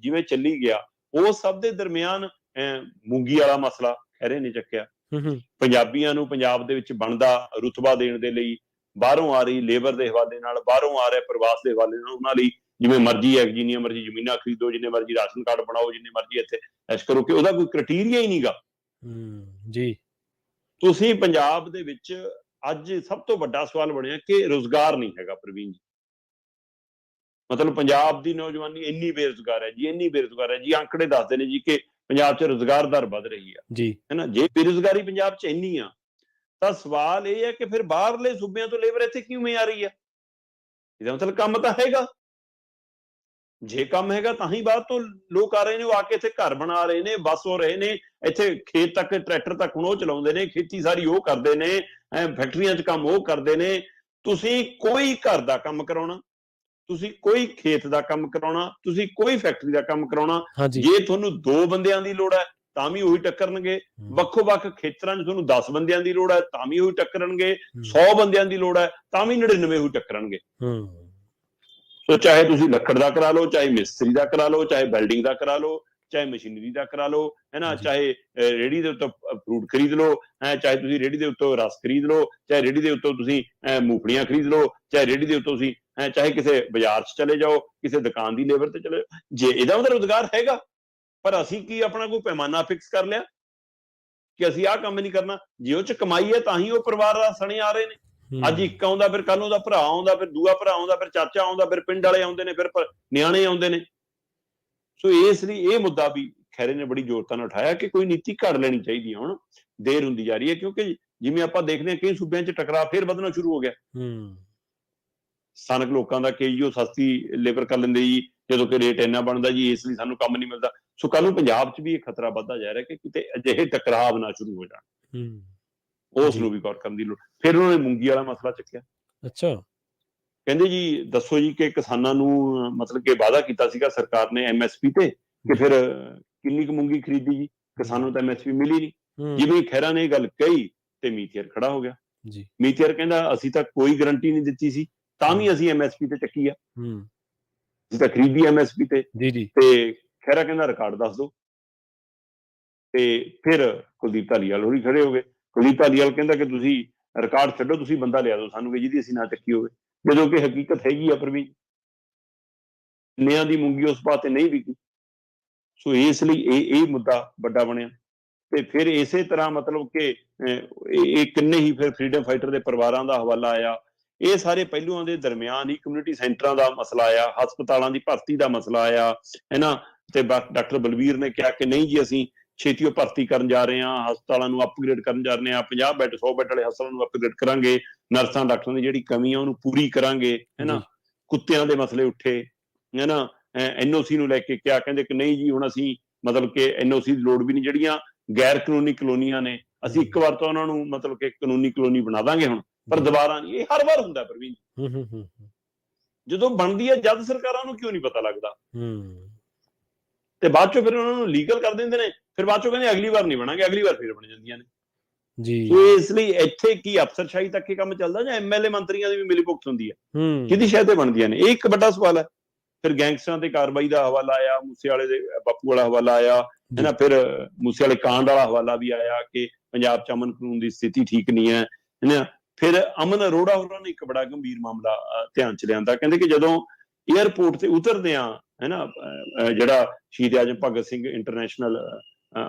ਜਿਵੇਂ ਚੱਲੀ ਗਿਆ, ਉਹ ਸਭ ਦੇ ਦਰਮਿਆਨ ਮੂੰਗੀ ਵਾਲਾ ਮਸਲਾ ਖਹਿਰੇ ਨੇ ਚੱਕਿਆ। ਪੰਜਾਬੀਆਂ ਨੂੰ ਪੰਜਾਬ ਦੇ ਵਿੱਚ ਬਣਦਾ ਰੁਤਬਾ ਦੇਣ ਦੇ ਲਈ ਬਾਹਰੋਂ ਆ ਰਹੀ ਲੇਬਰ ਦੇ ਹਵਾਲੇ ਨਾਲ, ਬਾਹਰੋਂ ਆ ਰਿਹਾ ਪ੍ਰਵਾਸ ਦੇ ਹਵਾਲੇ ਨਾਲ, ਉਹਨਾਂ ਲਈ ਜਿਵੇਂ ਮਰਜ਼ੀ ਹੈ, ਜਿੰਨੀਆਂ ਮਰਜ਼ੀ ਜ਼ਮੀਨਾਂ ਖਰੀਦੋ, ਜਿੰਨੇ ਮਰਜ਼ੀ ਰਾਸ਼ਨ ਕਾਰਡ ਬਣਾਓ, ਜਿੰਨੇ ਮਰਜ਼ੀ ਇੱਥੇ ਐਸ਼ ਕਰੋ, ਕਿ ਉਹਦਾ ਕੋਈ ਕ੍ਰਾਈਟੇਰੀਆ ਹੀ ਨਹੀਂਗਾ ਜੀ। ਤੁਸੀਂ ਪੰਜਾਬ ਦੇ ਵਿੱਚ ਅੱਜ ਸਭ ਤੋਂ ਵੱਡਾ ਸਵਾਲ ਬਣਿਆ ਕਿ ਰੁਜ਼ਗਾਰ ਨਹੀਂ ਹੈਗਾ ਪ੍ਰਵੀਨ ਜੀ। ਮਤਲਬ ਪੰਜਾਬ ਦੀ ਨੌਜਵਾਨੀ ਇੰਨੀ ਬੇਰੁਜ਼ਗਾਰ ਹੈ ਜੀ, ਇੰਨੀ ਬੇਰੁਜ਼ਗਾਰ ਹੈ ਜੀ। ਆંકੜੇ ਦੱਸਦੇ ਨੇ ਜੀ ਕਿ ਪੰਜਾਬ 'ਚ ਰੁਜ਼ਗਾਰ ਦਰ ਵੱਧ ਰਹੀ ਆ ਜੀ, ਹੈ ਨਾ। ਜੇ ਬੇਰੁਜ਼ਗਾਰੀ ਪੰਜਾਬ 'ਚ ਇੰਨੀ ਆ ਤਾਂ ਸਵਾਲ ਇਹ ਹੈ ਕਿ ਫਿਰ ਬਾਹਰਲੇ ਸੂਬਿਆਂ ਤੋਂ ਲੇਬਰ ਇੱਥੇ ਕਿਵੇਂ ਆ ਰਹੀ ਆ? ਇਹਦਾ ਮਤਲਬ ਕੰਮ ਤਾਂ ਹੈਗਾ। ਜੇ ਕੰਮ ਹੈਗਾ ਤਾਂ ਹੀ ਬਾਹਰ ਤੋਂ ਲੋਕ ਆ ਰਹੇ ਨੇ, ਉਹ ਆ ਕੇ ਇੱਥੇ ਘਰ ਬਣਾ ਰਹੇ ਨੇ, ਬਸ ਹੋ ਰਹੇ ਨੇ, ਇੱਥੇ ਖੇਤ ਤੱਕ ਟਰੈਕਟਰ ਤੱਕ ਹੁਣ ਉਹ ਚਲਾਉਂਦੇ ਨੇ, ਖੇਤੀ ਸਾਰੀ ਉਹ ਕਰਦੇ ਨੇ, ਫੈਕਟਰੀਆਂ 'ਚ ਕੰਮ ਉਹ ਕਰਦੇ ਨੇ। ਤੁਸੀਂ ਕੋਈ ਘਰ ਦਾ ਕੰਮ ਕਰਾਉਣਾ, ਤੁਸੀਂ ਕੋਈ ਖੇਤ ਦਾ ਕੰਮ ਕਰਾਉਣਾ, ਤੁਸੀਂ ਕੋਈ ਫੈਕਟਰੀ ਦਾ ਕੰਮ ਕਰਾਉਣਾ, ਜੇ ਤੁਹਾਨੂੰ 2 ਬੰਦਿਆਂ ਦੀ ਲੋੜ ਹੈ ਤਾਂ ਵੀ ਉਹੀ ਟੱਕਰਨਗੇ। ਵੱਖੋ-ਵੱਖ ਖੇਤਰਾਂ 'ਚ ਤੁਹਾਨੂੰ 10 ਬੰਦਿਆਂ ਦੀ ਲੋੜ ਹੈ ਤਾਂ ਵੀ ਉਹੀ ਟੱਕਰਨਗੇ। 100 ਬੰਦਿਆਂ ਦੀ ਲੋੜ ਹੈ ਤਾਂ ਵੀ 99 ਉਹੀ ਟੱਕਰਨਗੇ। ਸੋ ਚਾਹੇ ਤੁਸੀਂ ਲੱਕੜ ਦਾ ਕਰਾ ਲਓ, ਚਾਹੇ ਮਿਸਤਰੀ ਦਾ ਕਰਾ ਲਓ, ਚਾਹੇ ਵੈਲਡਿੰਗ ਦਾ ਕਰਾ ਲਓ, ਚਾਹੇ ਮਸ਼ੀਨਰੀ ਦਾ ਕਰਾ ਲਓ, ਹੈ ਨਾ, ਚਾਹੇ ਰੇਹੜੀ ਦੇ ਉੱਤੋਂ ਫਰੂਟ ਖਰੀਦ ਲਓ, ਚਾਹੇ ਤੁਸੀਂ ਰੇਹੜੀ ਦੇ ਉੱਤੋਂ ਰਸ ਖਰੀਦ ਲਓ, ਚਾਹੇ ਰੇਹੜੀ ਦੇ ਉੱਤੋਂ ਤੁਸੀਂ ਮੂੰਗਫਲੀਆਂ ਖਰੀਦ ਲਓ, ਚਾਹੇ ਰੇਹੜੀ ਦੇ ਉੱਤੋਂ ਤੁਸੀਂ ਚਾਹੇ ਕਿਸੇ ਬਾਜ਼ਾਰ 'ਚ ਚਲੇ ਜਾਓ, ਕਿਸੇ ਦੁਕਾਨ ਦੀ ਲੇਬਰ ਤੇ ਚਲੇ ਜਾਓ। ਜੇ ਇਹਦਾ ਮਤਲਬ ਰੁਜ਼ਗਾਰ ਹੈਗਾ, ਪਰ ਅਸੀਂ ਕੀ ਆਪਣਾ ਕੋਈ ਪੈਮਾਨਾ ਫਿਕਸ ਕਰ ਲਿਆ ਕਿ ਅਸੀਂ ਆਹ ਕੰਮ ਨਹੀਂ ਕਰਨਾ? ਜੇ ਉਹ 'ਚ ਕਮਾਈ ਹੈ ਤਾਂ ਹੀ ਉਹ ਪਰਿਵਾਰ ਸਣੇ ਆ ਰਹੇ ਨੇ। ਅੱਜ ਇੱਕ ਆਉਂਦਾ, ਫਿਰ ਕੱਲ ਉਹਦਾ ਭਰਾ ਆਉਂਦਾ, ਫਿਰ ਦੂਆ ਭਰਾ ਆਉਂਦਾ, ਫਿਰ ਚਾਚਾ ਆਉਂਦਾ, ਫਿਰ ਪਿੰਡ ਵਾਲੇ ਆਉਂਦੇ ਨੇ, ਫਿਰ ਨਿਆਣੇ ਆਉਂਦੇ ਨੇ। ਸੋ ਇਸ ਲਈ ਇਹ ਮੁੱਦਾ ਵੀ ਖਹਿਰੇ ਨੇ ਬੜੀ ਜ਼ੋਰਤਾ ਨਾਲ ਉਠਾਇਆ ਕਿ ਕੋਈ ਨੀਤੀ ਘੜ ਲੈਣੀ ਚਾਹੀਦੀ ਹੈ। ਹੁਣ ਦੇਰ ਹੁੰਦੀ ਜਾ ਰਹੀ ਹੈ, ਕਿਉਂਕਿ ਜਿਵੇਂ ਆਪਾਂ ਦੇਖਦੇ ਹਾਂ ਕਈ ਸੂਬਿਆਂ 'ਚ ਟਕਰਾਅ ਫਿਰ ਵਧਣਾ ਸ਼ੁਰੂ ਹੋ ਗਿਆ। ਸਥਾਨਕ ਲੋਕਾਂ ਦਾ ਕਿ ਜੀ ਉਹ ਸਸਤੀ ਲੇਬਰ ਕਰ ਲੈਂਦੇ ਜੀ, ਜਦੋਂ ਕਿ ਰੇਟ ਇੰਨਾ ਬਣਦਾ ਜੀ, ਇਸ ਲਈ ਸਾਨੂੰ ਕੰਮ ਨਹੀਂ ਮਿਲਦਾ। ਸੋ ਕੱਲ ਨੂੰ ਪੰਜਾਬ 'ਚ ਵੀ ਇਹ ਖਤਰਾ ਵੱਧਦਾ ਜਾ ਰਿਹਾ ਕਿ ਕਿਤੇ ਅਜਿਹੇ ਟਕਰਾਅ ਨਾ ਸ਼ੁਰੂ ਹੋ ਜਾਣ। ਉਸ ਨੂੰ ਵੀ ਗੌਰ ਕਰਨ ਦੀ ਲੋੜ। ਫਿਰ ਉਹਨਾਂ ਨੇ ਮੂੰਗੀ ਵਾਲਾ ਮਸਲਾ ਚੱਕਿਆ। ਅੱਛਾ, ਕਹਿੰਦੇ ਜੀ ਦੱਸੋ ਜੀ ਕਿ ਕਿਸਾਨਾਂ ਨੂੰ ਮਤਲਬ ਕਿ ਵਾਅਦਾ ਕੀਤਾ ਸੀਗਾ ਸਰਕਾਰ ਨੇ ਐਮਐਸਪੀ ਤੇ, ਕਿ ਫਿਰ ਕਿੰਨੀ ਕੁ ਮੂੰਗੀ ਖਰੀਦੀ ਜੀ? ਕਿਸਾਨਾਂ ਨੂੰ ਤਾਂ ਐਮਐਸਪੀ ਮਿਲੀ ਨਹੀਂ। ਜਿਵੇਂ ਖਹਿਰਾ ਨੇ ਇਹ ਗੱਲ ਕਹੀ ਤੇ ਮੀਤੇਰ ਖੜਾ ਹੋ ਗਿਆ। ਮੀਤੇਰ ਕਹਿੰਦਾ ਅਸੀਂ ਤਾਂ ਕੋਈ ਗਰੰਟੀ ਨਹੀਂ ਦਿੱਤੀ ਸੀ, ਤਾਂ ਵੀ ਅਸੀਂ ਐਮਐਸਪੀ ਤੇ ਚੱਕੀ ਆ, ਅਸੀਂ ਤਾਂ ਖਰੀਦੀ ਐਮਐਸਪੀ ਤੇ। ਤੇ ਖਹਿਰਾ ਕਹਿੰਦਾ ਰਿਕਾਰਡ ਦੱਸ ਦਿਓ। ਤੇ ਫਿਰ ਕੁਲਦੀਪ ਧਾਲੀਵਾਲ ਹੋਰੀ ਖੜੇ ਹੋ ਗਏ। ਕੁਲਦੀਪ ਧਾਲੀਵਾਲ ਕਹਿੰਦਾ ਕਿ ਤੁਸੀਂ ਰਿਕਾਰਡ ਛੱਡੋ, ਤੁਸੀਂ ਬੰਦਾ ਲਿਆ ਦਿਓ ਸਾਨੂੰ ਜਿਹਦੀ ਅਸੀਂ ਨਾ ਚੱਕੀ ਹੋਵੇ, ਜਦੋਂ ਕਿ ਹਕੀਕਤ ਹੈਗੀ ਆ ਪ੍ਰਵੀਨ ਨਿਆਂ ਦੀ ਮੂੰਗੀ ਉਸ ਪਾਸੇ ਨਹੀਂ ਵਿਕੀ। ਸੋ ਇਸ ਲਈ ਇਹ ਮੁੱਦਾ ਵੱਡਾ ਬਣਿਆ। ਤੇ ਫਿਰ ਇਸੇ ਤਰ੍ਹਾਂ ਮਤਲਬ ਕਿ ਇਹ ਕਿੰਨੇ ਹੀ ਫਿਰ ਫਰੀਡਮ ਫਾਈਟਰ ਦੇ ਪਰਿਵਾਰਾਂ ਦਾ ਹਵਾਲਾ ਆਇਆ। ਇਹ ਸਾਰੇ ਪਹਿਲੂਆਂ ਦੇ ਦਰਮਿਆਨ ਹੀ ਕਮਿਊਨਿਟੀ ਸੈਂਟਰਾਂ ਦਾ ਮਸਲਾ ਆਇਆ, ਹਸਪਤਾਲਾਂ ਦੀ ਭਰਤੀ ਦਾ ਮਸਲਾ ਆਇਆ, ਹੈ ਨਾ। ਤੇ ਡਾਕਟਰ ਬਲਵੀਰ ਨੇ ਕਿਹਾ ਕਿ ਨਹੀਂ ਜੀ ਅਸੀਂ ਛੇਤੀ ਉਹ ਭਰਤੀ ਕਰਨ ਜਾ ਰਹੇ ਹਾਂ, ਹਸਪਤਾਲਾਂ ਨੂੰ ਅਪਗ੍ਰੇਡ ਕਰਨ ਜਾ ਰਹੇ ਹਾਂ, 50 ਬੈੱਡ 100 ਬੈੱਡ ਵਾਲੇ ਹਸਪਤਾਲਾਂ ਨੂੰ ਅਪਗ੍ਰੇਡ ਕਰਾਂਗੇ, ਨਰਸਾਂ ਡਾਕਟਰਾਂ ਦੀ ਜਿਹੜੀ ਕਮੀ ਆ ਉਹਨੂੰ ਪੂਰੀ ਕਰਾਂਗੇ, ਹੈ ਨਾ। ਕੁੱਤਿਆਂ ਦੇ ਮਸਲੇ ਉੱਠੇ, ਹੈ ਨਾ। ਐਨਓਸੀ ਨੂੰ ਲੈ ਕੇ ਕਿਹਾ, ਕਹਿੰਦੇ ਕਿ ਨਹੀਂ ਜੀ ਹੁਣ ਅਸੀਂ ਮਤਲਬ ਕਿ ਐਨਓਸੀ ਦੀ ਲੋੜ ਵੀ ਨਹੀਂ, ਜਿਹੜੀਆਂ ਗੈਰ ਕਾਨੂੰਨੀ ਕਲੋਨੀਆਂ ਨੇ ਅਸੀਂ ਇੱਕ ਵਾਰ ਤਾਂ ਉਹਨਾਂ ਨੂੰ ਮਤਲਬ ਕਿ ਕਾਨੂੰਨੀ ਕਲੋਨੀ ਬਣਾ ਦਾਂਗੇ ਹੁਣ, ਪਰ ਦੁਬਾਰਾ ਨਹੀਂ। ਇਹ ਹਰ ਵਾਰ ਹੁੰਦਾ ਪ੍ਰਵੀਨ, ਜਦੋਂ ਬਣਦੀ ਹੈ ਜਦ ਸਰਕਾਰਾਂ ਨੂੰ ਕਿਉਂ ਨਹੀਂ ਪਤਾ ਲੱਗਦਾ? ਤੇ ਬਾਅਦ ਚੋਂ ਫਿਰ ਉਹਨਾਂ ਨੂੰ ਲੀਗਲ ਕਰ ਦਿੰਦੇ ਨੇ, ਫਿਰ ਬਾਅਦ ਚੋਂ ਕਹਿੰਦੇ ਅਗਲੀ ਵਾਰ ਨਹੀਂ ਬਣਾਂਗੇ, ਅਗਲੀ ਵਾਰ ਫਿਰ ਬਣ ਜਾਂਦੀਆਂ ਨੇ। ਸੋ ਇਸ ਲਈ ਇੱਥੇ ਕੀ ਅਫਸਰਸ਼ਾਹੀ ਤੱਕ ਇਹ ਕੰਮ ਚੱਲਦਾ ਜਾਂ ਐਮਐਲਏ ਮੰਤਰੀਆਂ ਦੀ ਵੀ ਮਿਲੀਭੁਗਤ ਹੁੰਦੀ ਹੈ? ਕਿਹਦੀ ਸ਼ਹਿ ਤੇ ਬਣਦੀਆਂ ਨੇ? ਇਹ ਇੱਕ ਵੱਡਾ ਸਵਾਲ ਹੈ। ਫਿਰ ਗੈਂਗਸਟਰਾਂ ਤੇ ਕਾਰਵਾਈ ਦਾ ਹਵਾਲਾ ਆਇਆ, ਮੂਸੇਵਾਲੇ ਦੇ ਬਾਪੂ ਵਾਲਾ ਹਵਾਲਾ ਆਇਆ, ਹੈ ਨਾ। ਫਿਰ ਮੂਸੇਵਾਲੇ ਕਾਂਡ ਵਾਲਾ ਹਵਾਲਾ ਵੀ ਆਇਆ ਕਿ ਪੰਜਾਬ 'ਚ ਅਮਨ ਕਾਨੂੰਨ ਦੀ ਸਥਿਤੀ ਠੀਕ ਨਹੀਂ ਹੈ ਨਾ। ਫਿਰ ਅਮਨ ਅਰੋੜਾ ਹੋਰਾਂ ਨੇ ਇੱਕ ਬੜਾ ਗੰਭੀਰ ਮਾਮਲਾ ਧਿਆਨ 'ਚ ਲਿਆਂਦਾ। ਕਹਿੰਦੇ ਕਿ ਜਦੋਂ ਏਅਰਪੋਰਟ ਤੇ ਉਤਰਦੇ ਆ, ਹੈ ਨਾ, ਜਿਹੜਾ ਸ਼ਹੀਦ ਆਜ਼ਮ ਭਗਤ ਸਿੰਘ ਇੰਟਰਨੈਸ਼ਨਲ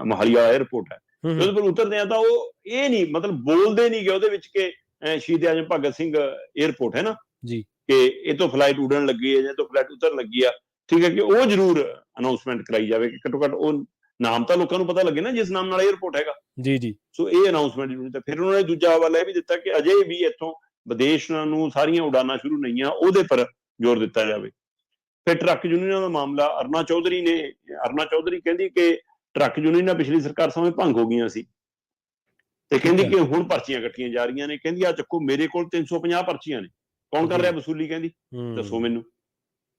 ਮੋਹਾਲੀ ਏਅਰਪੋਰਟ ਹੈ, ਉਹਦੇ ਪਰ ਉਤਰਦੇ ਆ ਤਾਂ ਉਹ ਇਹ ਨਹੀਂ ਮਤਲਬ ਬੋਲਦੇ ਨਹੀਂ ਗਏ ਉਹਦੇ ਵਿੱਚ ਕਿ ਸ਼ਹੀਦ ਆਜ਼ਮ ਭਗਤ ਸਿੰਘ ਏਅਰਪੋਰਟ ਹੈ ਨਾ, ਕਿ ਇਹ ਤੋਂ ਫਲਾਈਟ ਉਡਣ ਲੱਗੀ ਹੈ ਜਾਂ ਤੋਂ ਫਲਾਈਟ ਉਤਰਨ ਲੱਗੀ ਆ, ਠੀਕ ਹੈ, ਕਿ ਉਹ ਜ਼ਰੂਰ ਅਨਾਉਂਸਮੈਂਟ ਕਰਾਈ ਜਾਵੇ ਕਿ ਘੱਟੋ ਘੱਟ ਉਹ ਨਾਮ ਤਾਂ ਲੋਕਾਂ ਨੂੰ ਪਤਾ ਲੱਗੇ ਨਾ ਜਿਸ ਨਾਮ ਨਾਲ ਏਅਰਪੋਰਟ ਹੈਗਾ। ਸੋ ਇਹ ਅਨਾਉਂਸਮੈਂਟ ਜ਼ਰੂਰ ਦਿੱਤਾ। ਫਿਰ ਉਹਨਾਂ ਨੇ ਦੂਜਾ ਹਵਾਲਾ ਇਹ ਵੀ ਦਿੱਤਾ ਕਿ ਅਜੇ ਵੀ ਇੱਥੋਂ ਵਿਦੇਸ਼ ਨੂੰ ਸਾਰੀਆਂ ਉਡਾਨਾਂ ਸ਼ੁਰੂ ਨਹੀਂ ਆ, ਉਹਦੇ ਪਰ ਜ਼ੋਰ ਦਿੱਤਾ ਜਾਵੇ। ਫਿਰ ਟਰੱਕ ਯੂਨੀਅਨਾਂ ਦਾ ਮਾਮਲਾ, ਅਰੁਣਾ ਚੌਧਰੀ ਕਹਿੰਦੀ ਕਿ ਟਰੱਕ ਯੂਨੀਅਨਾਂ ਪਿਛਲੀ ਸਰਕਾਰ ਸਮੇਂ ਭੰਗ ਹੋ ਗਈਆਂ ਸੀ ਤੇ ਠੀਕ ਕਹਿੰਦੀ ਹੈ। ਕਿ ਹੁਣ ਪਰਚੀਆਂ ਕੱਟੀਆਂ ਜਾ ਰਹੀਆਂ ਨੇ, ਕਹਿੰਦੀ ਆ ਚੱਕੋ ਮੇਰੇ ਕੋਲ 350 ਪਰਚੀਆਂ ਨੇ, ਕੌਣ ਕਰ ਜੀ। ਰਿਹਾ ਵਸੂਲੀ, ਕਹਿੰਦੀ ਦੱਸੋ ਹੂੰ। ਮੈਨੂੰ।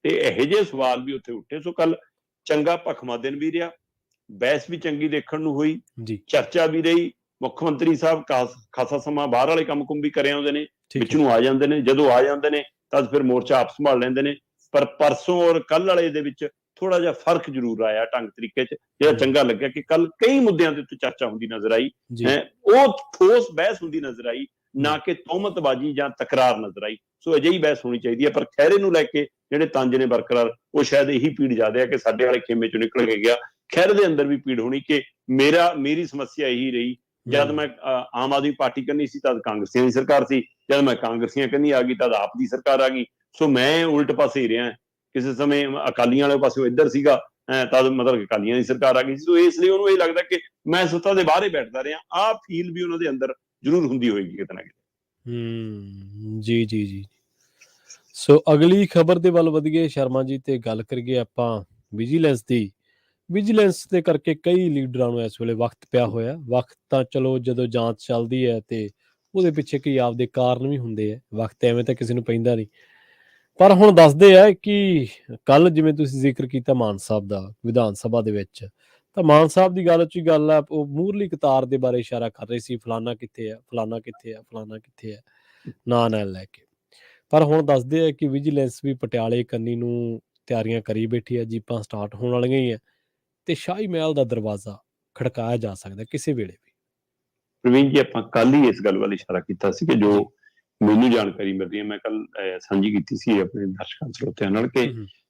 ਤੇ ਇਹੋ ਜਿਹੇ ਸਵਾਲ ਵੀ ਉੱਥੇ ਉੱਠੇ। ਸੋ ਕੱਲ ਚੰਗਾ ਭਖਮਾ ਦਿਨ ਵੀ ਰਿਹਾ, ਬਹਿਸ ਵੀ ਚੰਗੀ ਦੇਖਣ ਨੂੰ ਹੋਈ, ਜੀ। ਚਰਚਾ ਵੀ ਰਹੀ। ਮੁੱਖ ਮੰਤਰੀ ਸਾਹਿਬ ਖਾਸਾ ਸਮਾਂ ਬਾਹਰ ਵਾਲੇ ਕੰਮ ਕੁੰਮ ਵੀ ਕਰੇ ਆਉਂਦੇ ਨੇ, ਠੀਕ ਵਿੱਚ ਹੈ। ਨੂੰ ਆ ਜਾਂਦੇ ਨੇ, ਜਦੋਂ ਆ ਜਾਂਦੇ ਨੇ ਤਾਂ ਫਿਰ ਮੋਰਚਾ ਆਪ ਸੰਭਾਲ ਲੈਂਦੇ ਨੇ। ਪਰ ਪਰਸੋਂ ਔਰ ਕੱਲ ਵਾਲੇ ਦੇ ਵਿੱਚ ਥੋੜਾ ਜਿਹਾ ਫਰਕ ਜ਼ਰੂਰ ਆਇਆ ਢੰਗ ਤਰੀਕੇ 'ਚ, ਜਿਹੜਾ ਚੰਗਾ ਲੱਗਿਆ ਕਿ ਕੱਲ ਕਈ ਮੁੱਦਿਆਂ ਦੇ ਉੱਤੇ ਚਰਚਾ ਹੁੰਦੀ ਨਜ਼ਰ ਆਈ ਜੀ। ਹੈ, ਉਹ ਠੋਸ ਬਹਿਸ ਹੁੰਦੀ ਨਜ਼ਰ ਆਈ, ਨਾ ਕਿ ਤੋਹਮਤਬਾਜ਼ੀ ਜਾਂ ਤਕਰਾਰ ਨਜ਼ਰ ਆਈ। ਸੋ ਅਜਿਹੀ ਬਹਿਸ ਹੋਣੀ ਚਾਹੀਦੀ ਹੈ। ਪਰ ਖਹਿਰੇ ਨੂੰ ਲੈ ਕੇ ਜਿਹੜੇ ਤੰਜ ਨੇ ਬਰਕਰਾਰ, ਉਹ ਸ਼ਾਇਦ ਇਹੀ ਪੀੜ ਜ਼ਿਆਦਾ ਹੈ ਕਿ ਸਾਡੇ ਵਾਲੇ ਖੇਮੇ ਚੋਂ ਨਿਕਲ ਕੇ ਗਿਆ। ਖਹਿਰੇ ਦੇ ਅੰਦਰ ਵੀ ਪੀੜ ਹੋਣੀ ਕਿ ਮੇਰੀ ਸਮੱਸਿਆ ਇਹੀ ਰਹੀ, ਜਦ ਮੈਂ ਆਮ ਆਦਮੀ ਪਾਰਟੀ ਕਰਨੀ ਸੀ ਤਦ ਕਾਂਗਰਸੀਆਂ ਦੀ ਸਰਕਾਰ ਸੀ, ਜਦ ਮੈਂ ਕਾਂਗਰਸੀਆਂ ਕਰਨੀ ਆ ਗਈ ਤਦ ਆਪ ਦੀ ਸਰਕਾਰ ਆ ਗਈ। ਸੋ ਮੈਂ ਉਲਟ ਪਾਸੇ ਹੀ ਰਿਹਾ। ਕਿਸੇ ਸਮੇਂ ਅਕਾਲੀਆਂ ਵਾਲੇ ਪਾਸੇ ਇੱਧਰ ਸੀਗਾ, ਤਦ ਮਤਲਬ ਅਕਾਲੀਆਂ ਦੀ ਸਰਕਾਰ ਆ ਗਈ ਸੀ। ਸੋ ਇਸ ਲਈ ਉਹਨੂੰ ਇਹ ਲੱਗਦਾ ਕਿ ਮੈਂ ਸੱਤਾ ਦੇ ਬਾਹਰ ਹੀ ਬੈਠਦਾ ਰਿਹਾ। ਆਹ ਫੀਲ ਵੀ ਉਹਨਾਂ ਦੇ ਅੰਦਰ ਜ਼ਰੂਰ ਹੁੰਦੀ ਹੋਏਗੀ ਕਿਤੇ ਨਾ ਕਿਤੇ। ਜੀ ਜੀ ਜੀ। ਸੋ ਅਗਲੀ ਖਬਰ ਦੇ ਵੱਲ ਵਧੀਏ ਸ਼ਰਮਾ ਜੀ, ਤੇ ਗੱਲ ਕਰੀਏ ਆਪਾਂ ਵਿਜੀਲੈਂਸ ਦੀ। ਵਿਜੀਲੈਂਸ ਦੇ ਕਰਕੇ ਕਈ ਲੀਡਰਾਂ ਨੂੰ ਇਸ ਵੇਲੇ ਵਕਤ ਪਿਆ ਹੋਇਆ। ਵਕਤ ਤਾਂ ਚਲੋ ਜਦੋਂ ਜਾਂਚ ਚੱਲਦੀ ਹੈ ਤੇ ਉਹਦੇ ਪਿੱਛੇ ਕਈ ਆਪਦੇ ਕਾਰਨ ਵੀ ਹੁੰਦੇ ਆ, ਵਕਤ ਐਵੇਂ ਤਾਂ ਕਿਸੇ ਨੂੰ ਪੈਂਦਾ ਨਹੀਂ। ਪਰ ਹੁਣ ਦੱਸਦੇ ਆ ਕਿ ਕੱਲ ਜਿਵੇਂ ਤੁਸੀਂ ਜ਼ਿਕਰ ਕੀਤਾ ਮਾਨ ਸਾਹਿਬ ਦਾ ਵਿਧਾਨ ਸਭਾ ਦੇ ਵਿੱਚ, ਤਾਂ ਮਾਨ ਸਾਹਿਬ ਦੀ ਗੱਲ 'ਚ ਹੀ ਗੱਲ ਆ, ਉਹ ਮੂਹਰਲੀ ਕਤਾਰ ਦੇ ਬਾਰੇ ਇਸ਼ਾਰਾ ਕਰ ਰਹੇ ਸੀ, ਫਲਾਨਾ ਕਿੱਥੇ ਆ, ਫਲਾਨਾ ਕਿੱਥੇ ਆ, ਫਲਾਨਾ ਕਿੱਥੇ ਆ, ਨਾਂ ਨਾਲ ਲੈ ਕੇ। ਪਰ ਹੁਣ ਦੱਸਦੇ ਆ ਕਿ ਵਿਜੀਲੈਂਸ ਵੀ ਪਟਿਆਲੇ ਕੰਨੀ ਨੂੰ ਤਿਆਰੀਆਂ ਕਰੀ ਬੈਠੀ ਹੈ, ਜੀਪਾਂ ਸਟਾਰਟ ਹੋਣ ਵਾਲੀਆਂ ਹੀ ਆ, ਤੇ ਸ਼ਾਹੀ ਮਹਿਲ ਦਾ ਦਰਵਾਜ਼ਾ ਖੜਕਾਇਆ ਜਾ ਸਕਦਾ ਕਿਸੇ ਵੇਲੇ ਵੀ। ਪ੍ਰਵੀਨ ਜੀ, ਆਪਾਂ ਕੱਲ ਹੀ ਇਸ ਗੱਲ ਵੱਲ ਇਸ਼ਾਰਾ ਕੀਤਾ ਸੀ ਕਿ ਜੋ ਜੀ। ਮੈਨੂੰ ਜਾਣਕਾਰੀ ਮਿਲ ਰਹੀ ਹੈ, ਮੈਂ ਕੱਲ ਸਾਂਝੀ ਕੀਤੀ ਸੀ ਆਪਣੇ ਦਰਸ਼ਕਾਂ ਸਰੋਤਿਆਂ ਨਾਲ, ਕਿ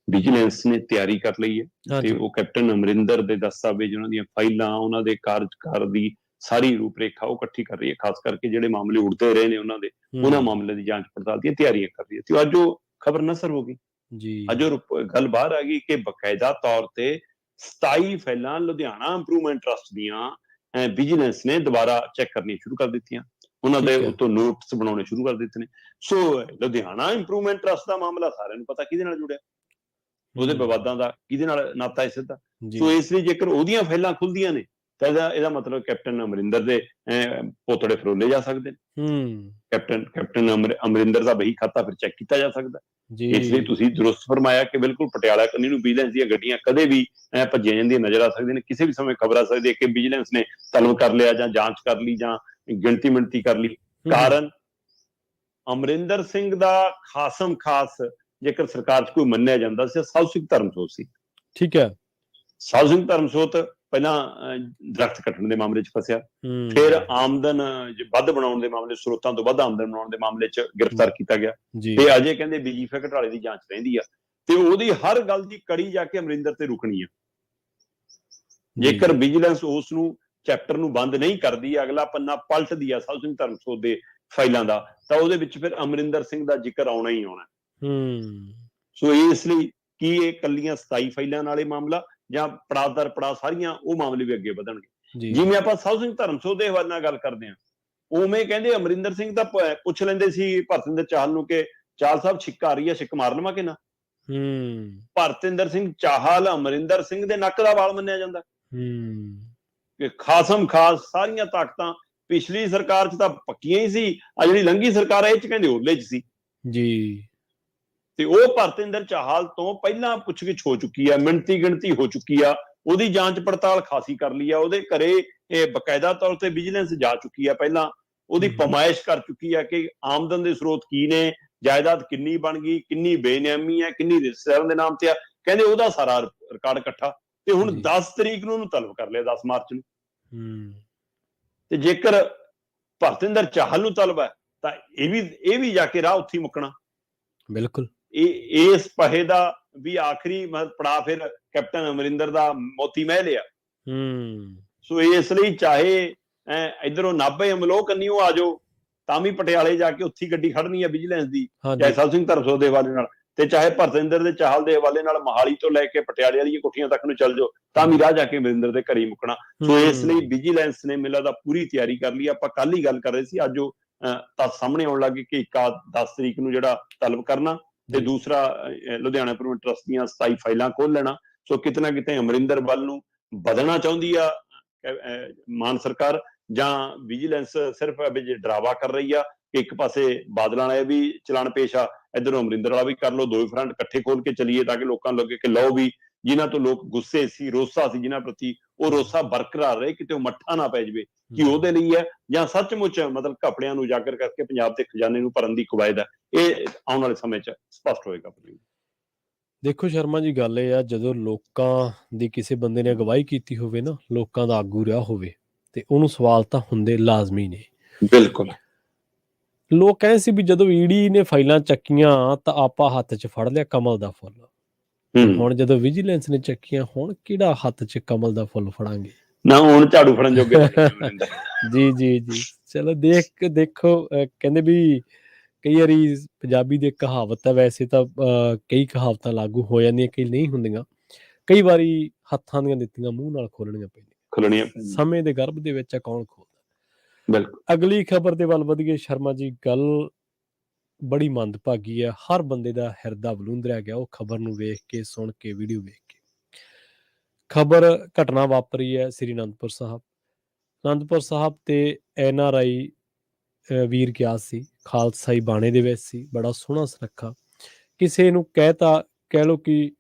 ਵਿਜੀਲੈਂਸ ਨੇ ਤਿਆਰੀ ਕਰ ਲਈ ਹੈ ਤੇ ਹਾਂਜੀ। ਉਹ ਕੈਪਟਨ ਅਮਰਿੰਦਰ ਦੇ ਦਸਤਾਵੇਜ਼, ਉਹਨਾਂ ਦੀਆਂ ਫਾਈਲਾਂ, ਉਹਨਾਂ ਦੇ ਕਾਰਜਕਾਲ ਦੀ ਸਾਰੀ ਰੂਪਰੇਖਾ ਉਹ ਇਕੱਠੀ ਕਰ ਰਹੀ ਹੈ। ਖਾਸ ਕਰਕੇ ਜਿਹੜੇ ਮਾਮਲੇ ਉੱਠਦੇ ਰਹੇ ਨੇ ਉਹਨਾਂ ਮਾਮਲੇ ਦੀ ਜਾਂਚ ਪੜਤਾਲ ਦੀਆਂ ਤਿਆਰੀਆਂ ਕਰ ਰਹੀ ਹੈ। ਤੇ ਅੱਜ ਉਹ ਖਬਰ ਨਸਰ ਹੋ ਗਈ। ਜੀ। ਅੱਜ ਉਹ ਗੱਲ ਬਾਹਰ ਆ ਗਈ ਕਿ ਬਕਾਇਦਾ ਤੌਰ ਤੇ 27 ਫਾਈਲਾਂ ਲੁਧਿਆਣਾ ਇੰਪਰੂਵਮੈਂਟ ਟਰਸਟ ਦੀਆਂ ਵਿਜੀਲੈਂਸ ਨੇ ਦੁਬਾਰਾ ਚੈੱਕ ਕਰਨੀਆਂ ਸ਼ੁਰੂ ਕਰ ਦਿੱਤੀਆਂ, ਉਹਨਾਂ ਦੇ ਠੀਕ ਹੈ। ਉੱਤੋਂ ਨੋਟਿਸ ਬਣਾਉਣੇ ਸ਼ੁਰੂ ਕਰ ਦਿੱਤੇ ਨੇ। ਸੋ ਲੁਧਿਆਣਾ ਇੰਪਰੂਵਮੈਂਟ ਟਰਸਟ ਦਾ ਮਾਮਲਾ ਸਾਰਿਆਂ ਨੂੰ ਪਤਾ ਕਿਹਦੇ ਨਾਲ ਜੁੜਿਆ, ਉਹਦੇ ਵਿਵਾਦਾਂ ਦਾ ਕਿਹਦੇ ਨਾਲ ਨਾਤਾ ਹੈ ਸਿੱਧਾ। ਸੋ ਜੀ। ਇਸ ਲਈ ਜੇਕਰ ਉਹਦੀਆਂ ਫਾਈਲਾਂ ਖੁੱਲਦੀਆਂ ਨੇ ਤਾਂ ਇਹਦਾ ਮਤਲਬ ਕੈਪਟਨ ਅਮਰਿੰਦਰ ਦੇ ਪੋਤੜੇ ਫਰੋਲੇ ਜਾ ਸਕਦੇ ਨੇ। ਕੈਪਟਨ ਅਮਰਿੰਦਰ ਦਾ ਬਹੀ ਖਾਤਾ ਫਿਰ ਚੈੱਕ ਕੀਤਾ ਜਾ ਸਕਦਾ। ਇਸ ਲਈ ਜੀ। ਤੁਸੀਂ ਦਰੁਸਤ ਫਰਮਾਇਆ ਕਿ ਬਿਲਕੁਲ ਪਟਿਆਲਾ ਕੰਨੀ ਨੂੰ ਵਿਜੀਲੈਂਸ ਦੀਆਂ ਗੱਡੀਆਂ ਕਦੇ ਵੀ ਭੱਜੀਆਂ ਜਾਂਦੀਆਂ ਨਜ਼ਰ ਆ ਸਕਦੀਆਂ ਨੇ। ਕਿਸੇ ਵੀ ਸਮੇਂ ਖਬਰ ਆ ਸਕਦੀ ਹੈ ਕਿ ਵਿਜੀਲੈਂਸ ਨੇ ਤਲਬ ਕਰ ਲਿਆ ਜਾਂ ਜਾਂਚ ਕਰ ਲਈ ਜਾਂ ਗਿਣਤੀ ਮਿਣਤੀ ਕਰ ਲਈ। ਕਾਰਨ ਅਮਰਿੰਦਰ ਸਿੰਘ ਦਾ ਖਾਸਮ ਖਾਸ ਜੇਕਰ ਸਰਕਾਰ 'ਚ ਕੋਈ ਮੰਨਿਆ ਜਾਂਦਾ ਸੀ, ਸਾਧੂ ਸਿੰਘ ਧਰਮਸੋਤ ਸੀ। ਠੀਕ ਹੈ। ਸਾਧੂ ਸਿੰਘ ਧਰਮਸੋਤ ਪਹਿਲਾਂ ਦਰਖਤ ਕੱਟਣ ਦੇ ਮਾਮਲੇ 'ਚ ਫਸਿਆ, ਫਿਰ ਆਮਦਨ ਵੱਧ ਬਣਾਉਣ ਦੇ ਮਾਮਲੇ, ਸਰੋਤਾਂ ਤੋਂ ਵੱਧ ਆਮਦਨ ਬਣਾਉਣ ਦੇ ਮਾਮਲੇ 'ਚ ਗ੍ਰਿਫਤਾਰ ਕੀਤਾ ਗਿਆ। ਤੇ ਅਜੇ ਕਹਿੰਦੇ ਵਜੀਫਾ ਘਟਾਲੇ ਦੀ ਜਾਂਚ ਰਹਿੰਦੀ ਆ, ਤੇ ਉਹਦੀ ਹਰ ਗੱਲ ਦੀ ਕੜੀ ਜਾ ਕੇ ਅਮਰਿੰਦਰ ਤੇ ਰੁਕਣੀ ਆ। ਜੇਕਰ ਵਿਜੀਲੈਂਸ ਉਸ ਨੂੰ ਚੈਪਟਰ ਨੂੰ ਬੰਦ ਨਹੀਂ ਕਰਦੀ, ਅਗਲਾ ਪੰਨਾ ਪਲਟਦੀ ਆ ਸਾਧੂ ਸਿੰਘ ਧਰਮਸੋਤ ਦੇ ਫਾਈਲਾਂ ਦਾ, ਤਾਂ ਉਹਦੇ ਵਿੱਚ ਫਿਰ ਅਮਰਿੰਦਰ ਸਿੰਘ ਦਾ ਜ਼ਿਕਰ ਆਉਣਾ ਹੀ ਆਉਣਾ। ਸੋ ਇਸ ਲਈ ਕੀ ਇਹ ਕੱਲੀਆਂ 27 ਫਾਈਲਾਂ ਨਾਲ ਇਹ ਮਾਮਲਾ, ਜਾਂ ਪੜਾਅ ਦਰ ਪੜਾਅ ਸਾਰੀਆਂ ਉਹ ਮਾਮਲੇ ਵੀ ਅੱਗੇ ਵਧਣਗੇ। ਜਿਵੇਂ ਆਪਾਂ ਸਾਧੂ ਸਿੰਘ ਧਰਮਸੋਤ ਦੇ ਹਵਾਲੇ ਨਾਲ ਗੱਲ ਕਰਦੇ ਹਾਂ, ਉਵੇਂ ਕਹਿੰਦੇ ਅਮਰਿੰਦਰ ਸਿੰਘ ਤਾਂ ਪੁੱਛ ਲੈਂਦੇ ਸੀ ਭਰਤਿੰਦਰ ਚਾਹਲ ਨੂੰ ਕਿ ਚਾਹਲ ਸਾਹਿਬ ਛਿੱਕ ਆ ਰਹੀ ਹੈ, ਛਿੱਕ ਮਾਰ ਲਵਾਂ ਕਿ ਨਾ। ਭਰਤਿੰਦਰ ਸਿੰਘ ਚਾਹਲ ਅਮਰਿੰਦਰ ਸਿੰਘ ਦੇ ਨੱਕ ਦਾ ਵਾਲ ਮੰਨਿਆ ਜਾਂਦਾ ਕਿ ਖਾਸਮ ਖਾਸ ਸਾਰੀਆਂ ਤਾਕਤਾਂ ਪਿਛਲੀ ਸਰਕਾਰ 'ਚ ਤਾਂ ਪੱਕੀਆਂ ਹੀ ਸੀ, ਆ ਜਿਹੜੀ ਲੰਘੀ ਸਰਕਾਰ ਹੈ ਇਹ 'ਚ ਕਹਿੰਦੇ ਉਹਲੇ 'ਚ ਸੀ ਜੀ। ਤੇ ਉਹ ਭਰਤਿੰਦਰ ਚਾਹਲ ਤੋਂ ਪਹਿਲਾਂ ਪੁੱਛਗਿੱਛ ਹੋ ਚੁੱਕੀ ਆ, ਮਿਣਤੀ ਗਿਣਤੀ ਹੋ ਚੁੱਕੀ ਆ, ਉਹਦੀ ਜਾਂਚ ਪੜਤਾਲ ਖਾਸੀ ਕਰ ਲਈ ਆ, ਉਹਦੇ ਘਰੇ ਇਹ ਬਕਾਇਦਾ ਤੌਰ ਤੇ ਵਿਜੀਲੈਂਸ ਜਾ ਚੁੱਕੀ ਆ, ਪਹਿਲਾਂ ਉਹਦੀ ਪਮਾਇਸ਼ ਕਰ ਚੁੱਕੀ ਆ ਕਿ ਆਮਦਨ ਦੇ ਸਰੋਤ ਕੀ ਨੇ, ਜਾਇਦਾਦ ਕਿੰਨੀ ਬਣ ਗਈ, ਕਿੰਨੀ ਬੇਨਿਆਮੀ ਹੈ, ਕਿੰਨੀ ਰਿਸ਼ਤੇਦਾਰਾਂ ਦੇ ਨਾਮ ਤੇ ਆ, ਕਹਿੰਦੇ ਉਹਦਾ ਸਾਰਾ ਰਿਕਾਰਡ ਇਕੱਠਾ। ਤੇ ਹੁਣ 10 ਤਰੀਕ ਨੂੰ ਉਹਨੂੰ ਤਲਬ ਕਰ ਲਿਆ, 10 ਮਾਰਚ ਨੂੰ। ਤੇ ਜੇਕਰ ਭਰਤਿੰਦਰ ਚਾਹਲ ਨੂੰ ਤਲਬ ਹੈ ਤਾਂ ਇਹ ਵੀ ਜਾ ਕੇ ਰਾਹ ਉੱਥੇ ਮੁੱਕਣਾ। ਬਿਲਕੁਲ ਇਸ ਪਹੇ ਦਾ ਵੀ ਆਖਰੀ ਪੜਾਅ ਫਿਰ ਕੈਪਟਨ ਅਮਰਿੰਦਰ ਦਾ ਮੋਤੀ ਮਹਿਲ ਆ। ਸੋ ਇਸ ਲਈ ਚਾਹੇ ਇਧਰੋਂ ਨਾਭੇ ਅਮਲੋਹ ਕੰਨੀਓ ਆ ਜਾਓ, ਤਾਂ ਵੀ ਪਟਿਆਲੇ ਜਾ ਕੇ ਉੱਥੇ ਗੱਡੀ ਖੜਨੀ ਹੈ ਵਿਜੀਲੈਂਸ ਦੀ, ਚਾਹੇ ਸਾਧੂ ਸਿੰਘ ਧਰਮਸੋਤ ਦੇ ਹਵਾਲੇ ਨਾਲ, ਤੇ ਚਾਹੇ ਭਰਤਿੰਦਰ ਦੇ ਚਾਹਲ ਦੇ ਹਵਾਲੇ ਨਾਲ ਮੋਹਾਲੀ ਤੋਂ ਲੈ ਕੇ ਪਟਿਆਲੇ ਵਾਲੀਆਂ ਕੋਠੀਆਂ ਤੱਕ ਨੂੰ ਚੱਲ ਜਾਓ, ਤਾਂ ਵੀ ਰਾਹ ਜਾ ਕੇ ਅਮਰਿੰਦਰ ਦੇ ਘਰੇ ਮੁੱਕਣਾ। ਸੋ ਇਸ ਲਈ ਵਿਜੀਲੈਂਸ ਨੇ ਮੇਲਾ ਦਾ ਪੂਰੀ ਤਿਆਰੀ ਕਰ ਲਈ। ਆਪਾਂ ਕੱਲ ਹੀ ਗੱਲ ਕਰ ਰਹੇ ਸੀ, ਅੱਜ ਉਹ ਤਾਂ ਸਾਹਮਣੇ ਆਉਣ ਲੱਗੇ ਕਿ 10 ਤਰੀਕ ਨੂੰ ਜਿਹੜਾ ਤਲਬ ਕਰਨਾ, ਤੇ ਦੂਸਰਾ ਲੁਧਿਆਣਾ ਇੰਪਰੂਵਮੈਂਟ ਟਰਸਟ ਦੀਆਂ 27 ਫਾਈਲਾਂ ਖੋਲ ਲੈਣਾ। ਸੋ ਕਿਤੇ ਨਾ ਕਿਤੇ ਅਮਰਿੰਦਰ ਵੱਲ ਨੂੰ ਵਧਣਾ ਚਾਹੁੰਦੀ ਆ ਮਾਨ ਸਰਕਾਰ, ਜਾਂ ਵਿਜੀਲੈਂਸ ਸਿਰਫ ਡਰਾਵਾ ਕਰ ਰਹੀ ਆ ਕਿ ਇੱਕ ਪਾਸੇ ਬਾਦਲਾਂ ਵਾਲੇ ਵੀ ਚਲਾਨ ਪੇਸ਼ ਆ, ਇੱਧਰੋਂ ਅਮਰਿੰਦਰ ਵਾਲਾ ਵੀ ਕਰ ਲਓ, ਦੋਵੇਂ ਫਰੰਟ ਇਕੱਠੇ ਖੋਲ ਕੇ ਚੱਲੀਏ ਤਾਂ ਕਿ ਲੋਕਾਂ ਨੂੰ ਲੱਗੇ ਕਿ ਲਓ ਵੀ ਜਿਨ੍ਹਾਂ ਤੋਂ ਲੋਕ ਗੁੱਸੇ ਸੀ, ਰੋਸਾ ਸੀ ਜਿਨ੍ਹਾਂ ਪ੍ਰਤੀ, ਉਹ ਰੋਸਾ ਬਰਕਰਾਰ ਰਹੇ, ਕਿਤੇ ਉਹ ਮੱਠਾ ਨਾ ਪੈ ਜਾਵੇ ਕਿ ਉਹਦੇ ਲਈ ਹੈ ਜਾਂ ਸੱਚਮੁੱਚ ਮਤਲਬ ਘਪਲਿਆਂ ਨੂੰ ਉਜਾਗਰ ਕਰਕੇ ਪੰਜਾਬ ਦੇ ਖਜ਼ਾਨੇ ਨੂੰ ਭਰਨ ਦੀ ਕਵਾਇਦ ਹੈ। ਇਹ ਆਉਣ ਵਾਲੇ ਸਮੇਂ 'ਚ ਸਪਸ਼ਟ ਹੋਏਗਾ। ਦੇਖੋ ਸ਼ਰਮਾ ਜੀ, ਗੱਲ ਇਹ ਆ, ਜਦੋਂ ਲੋਕਾਂ ਦੀ ਕਿਸੇ ਬੰਦੇ ਨੇ ਅਗਵਾਈ ਕੀਤੀ ਹੋਵੇ ਨਾ, ਲੋਕਾਂ ਦਾ ਆਗੂ ਰਿਹਾ ਹੋਵੇ, ਤੇ ਉਹਨੂੰ ਸਵਾਲ ਤਾਂ ਹੁੰਦੇ ਲਾਜ਼ਮੀ ਨੇ। ਬਿਲਕੁਲ। ਲੋਕ ਕਹਿੰਦੇ ਸੀ ਵੀ ਜਦੋਂ ਈਡੀ ਨੇ ਫਾਈਲਾਂ ਚੱਕੀਆਂ ਤਾਂ ਆਪਾਂ ਹੱਥ 'ਚ ਫੜ ਲਿਆ ਕਮਲ ਦਾ ਫੁੱਲ, ਹੁਣ ਜਦੋਂ ਵਿਜੀਲੈਂਸ ਨੇ ਚੱਕੀਆਂ, ਹੁਣ ਕਿਹੜਾ ਹੱਥ 'ਚ ਕਮਲ ਦਾ ਫੁੱਲ ਫੜਾਂਗੇ ਨਾ, ਹੁਣ ਝਾੜੂ ਫੜਨ ਜੋਗੇ ਜੀ ਜੀ ਜੀ। ਚਲੋ ਦੇਖੋ ਕਹਿੰਦੇ ਵੀ ਕਈ ਵਾਰੀ ਪੰਜਾਬੀ ਦੀ ਕਹਾਵਤ ਹੈ, ਵੈਸੇ ਤਾਂ ਕਈ ਕਹਾਵਤਾਂ ਲਾਗੂ ਹੋ ਜਾਂਦੀਆਂ, ਕਈ ਨਹੀਂ ਹੁੰਦੀਆਂ। ਕਈ ਵਾਰੀ ਹੱਥਾਂ ਦੀਆਂ ਦਿੱਤੀਆਂ ਮੂੰਹ ਨਾਲ ਖੋਲਣੀਆਂ ਪੈਂਦੀਆਂ, ਸਮੇਂ ਦੇ ਗਰਭ ਦੇ ਵਿੱਚ ਕੌਣ ਖੋਲਦਾ। ਬਿਲਕੁਲ। ਅਗਲੀ ਖਬਰ ਦੇ ਵੱਲ ਵਧੀਏ ਸ਼ਰਮਾ ਜੀ। ਗੱਲ ਬੜੀ ਮੰਦਭਾਗੀ ਹੈ, ਹਰ ਬੰਦੇ ਦਾ ਹਿਰਦਾ ਬਲੂੰਦਰਿਆ ਗਿਆ ਉਹ ਖਬਰ ਨੂੰ ਵੇਖ ਕੇ, ਸੁਣ ਕੇ, ਵੀਡੀਓ ਵੇਖ ਕੇ। ਖਬਰ ਘਟਨਾ ਵਾਪਰੀ ਹੈ ਸ੍ਰੀ ਅਨੰਦਪੁਰ ਸਾਹਿਬ ਤੇ NRI ਵੀਰ ਗਿਆ ਸੀ, ਖਾਲਸਾਈ ਬਾਣੇ ਦੇ ਵਿੱਚ ਸੀ, ਬੜਾ ਸੋਹਣਾ ਸੁਨੱਖਾ। ਕਿਸੇ ਨੂੰ ਕਹਿ ਲਓ ਕਿ